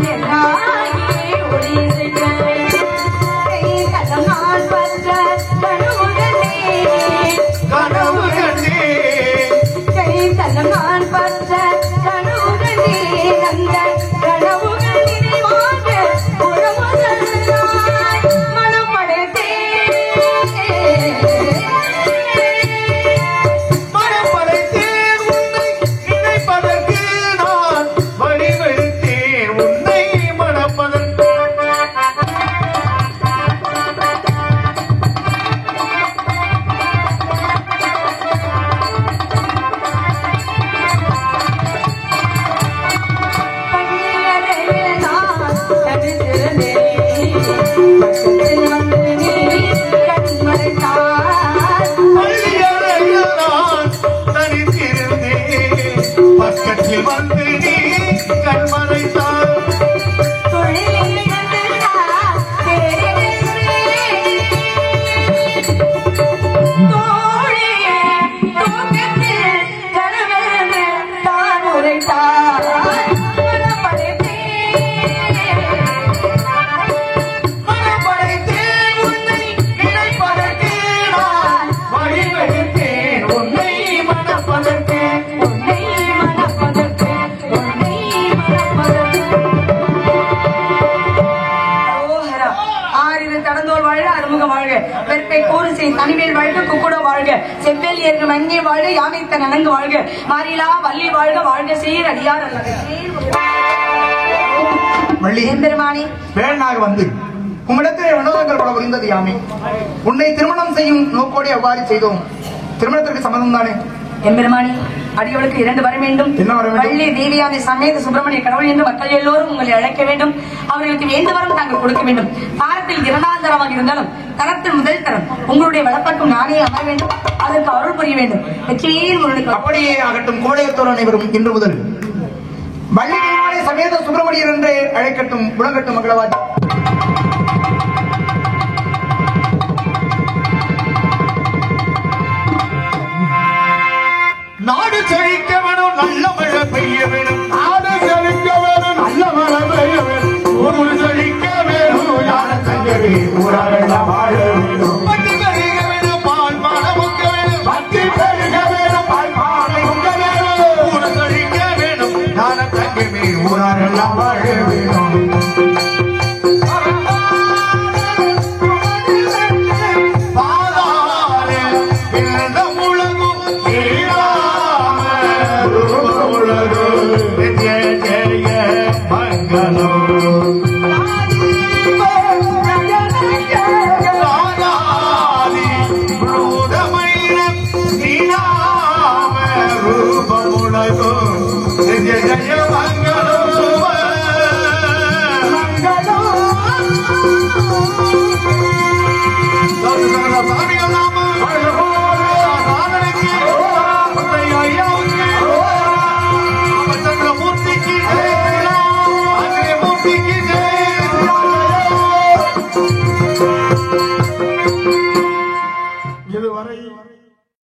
செவ்வேல் ஏறு மண்ணே வாழ்க யானைத்த நனங்கு வாழ்க மாறிலா வள்ளி வாழ்க வாழ்க சீர் அடியார் வள்ளி எம்பெருமானே வேணாக வந்து உம்மிடத்திலே வினோதங்கள் பல புரிந்தது யாமே. உன்னை திருமணம் செய்யும் நோக்கோடி அவ்வாறு செய்தோம். திருமணத்திற்கு சம்மதம் தானே? எம்பெருமானி அடியோளுக்கு 2 வர வேண்டும். என்ன வர வேண்டும்? வள்ளி தேவியான சமேத சுப்பிரமணிய கடவுள் என்று மக்கள் எல்லோரும் உங்களை அழைக்க வேண்டும். அவர்களுக்கு வேண்டு வரம் தாங்கள் கொடுக்க வேண்டும். தாரத்தில் 2ஆம் தரமாக இருந்தாலும் தரத்தில் முதல் தரம் உங்களுடைய வளப்பக்கம் நானே அமர வேண்டும். அதற்கு அருள் புரிய வேண்டும். வெற்றியின் முருகனுக்கு அப்படியே ஆகட்டும். கோடையத்தோர் அனைவரும் இன்று முதல் வள்ளி தேவியானை சமேத சுப்பிரமணியர் என்று அழைக்கட்டும். முழங்கட்டும் மங்களவாதி. நாடு செழிக்க வேணும், நல்ல மழை பெய்ய வேணும். நாடு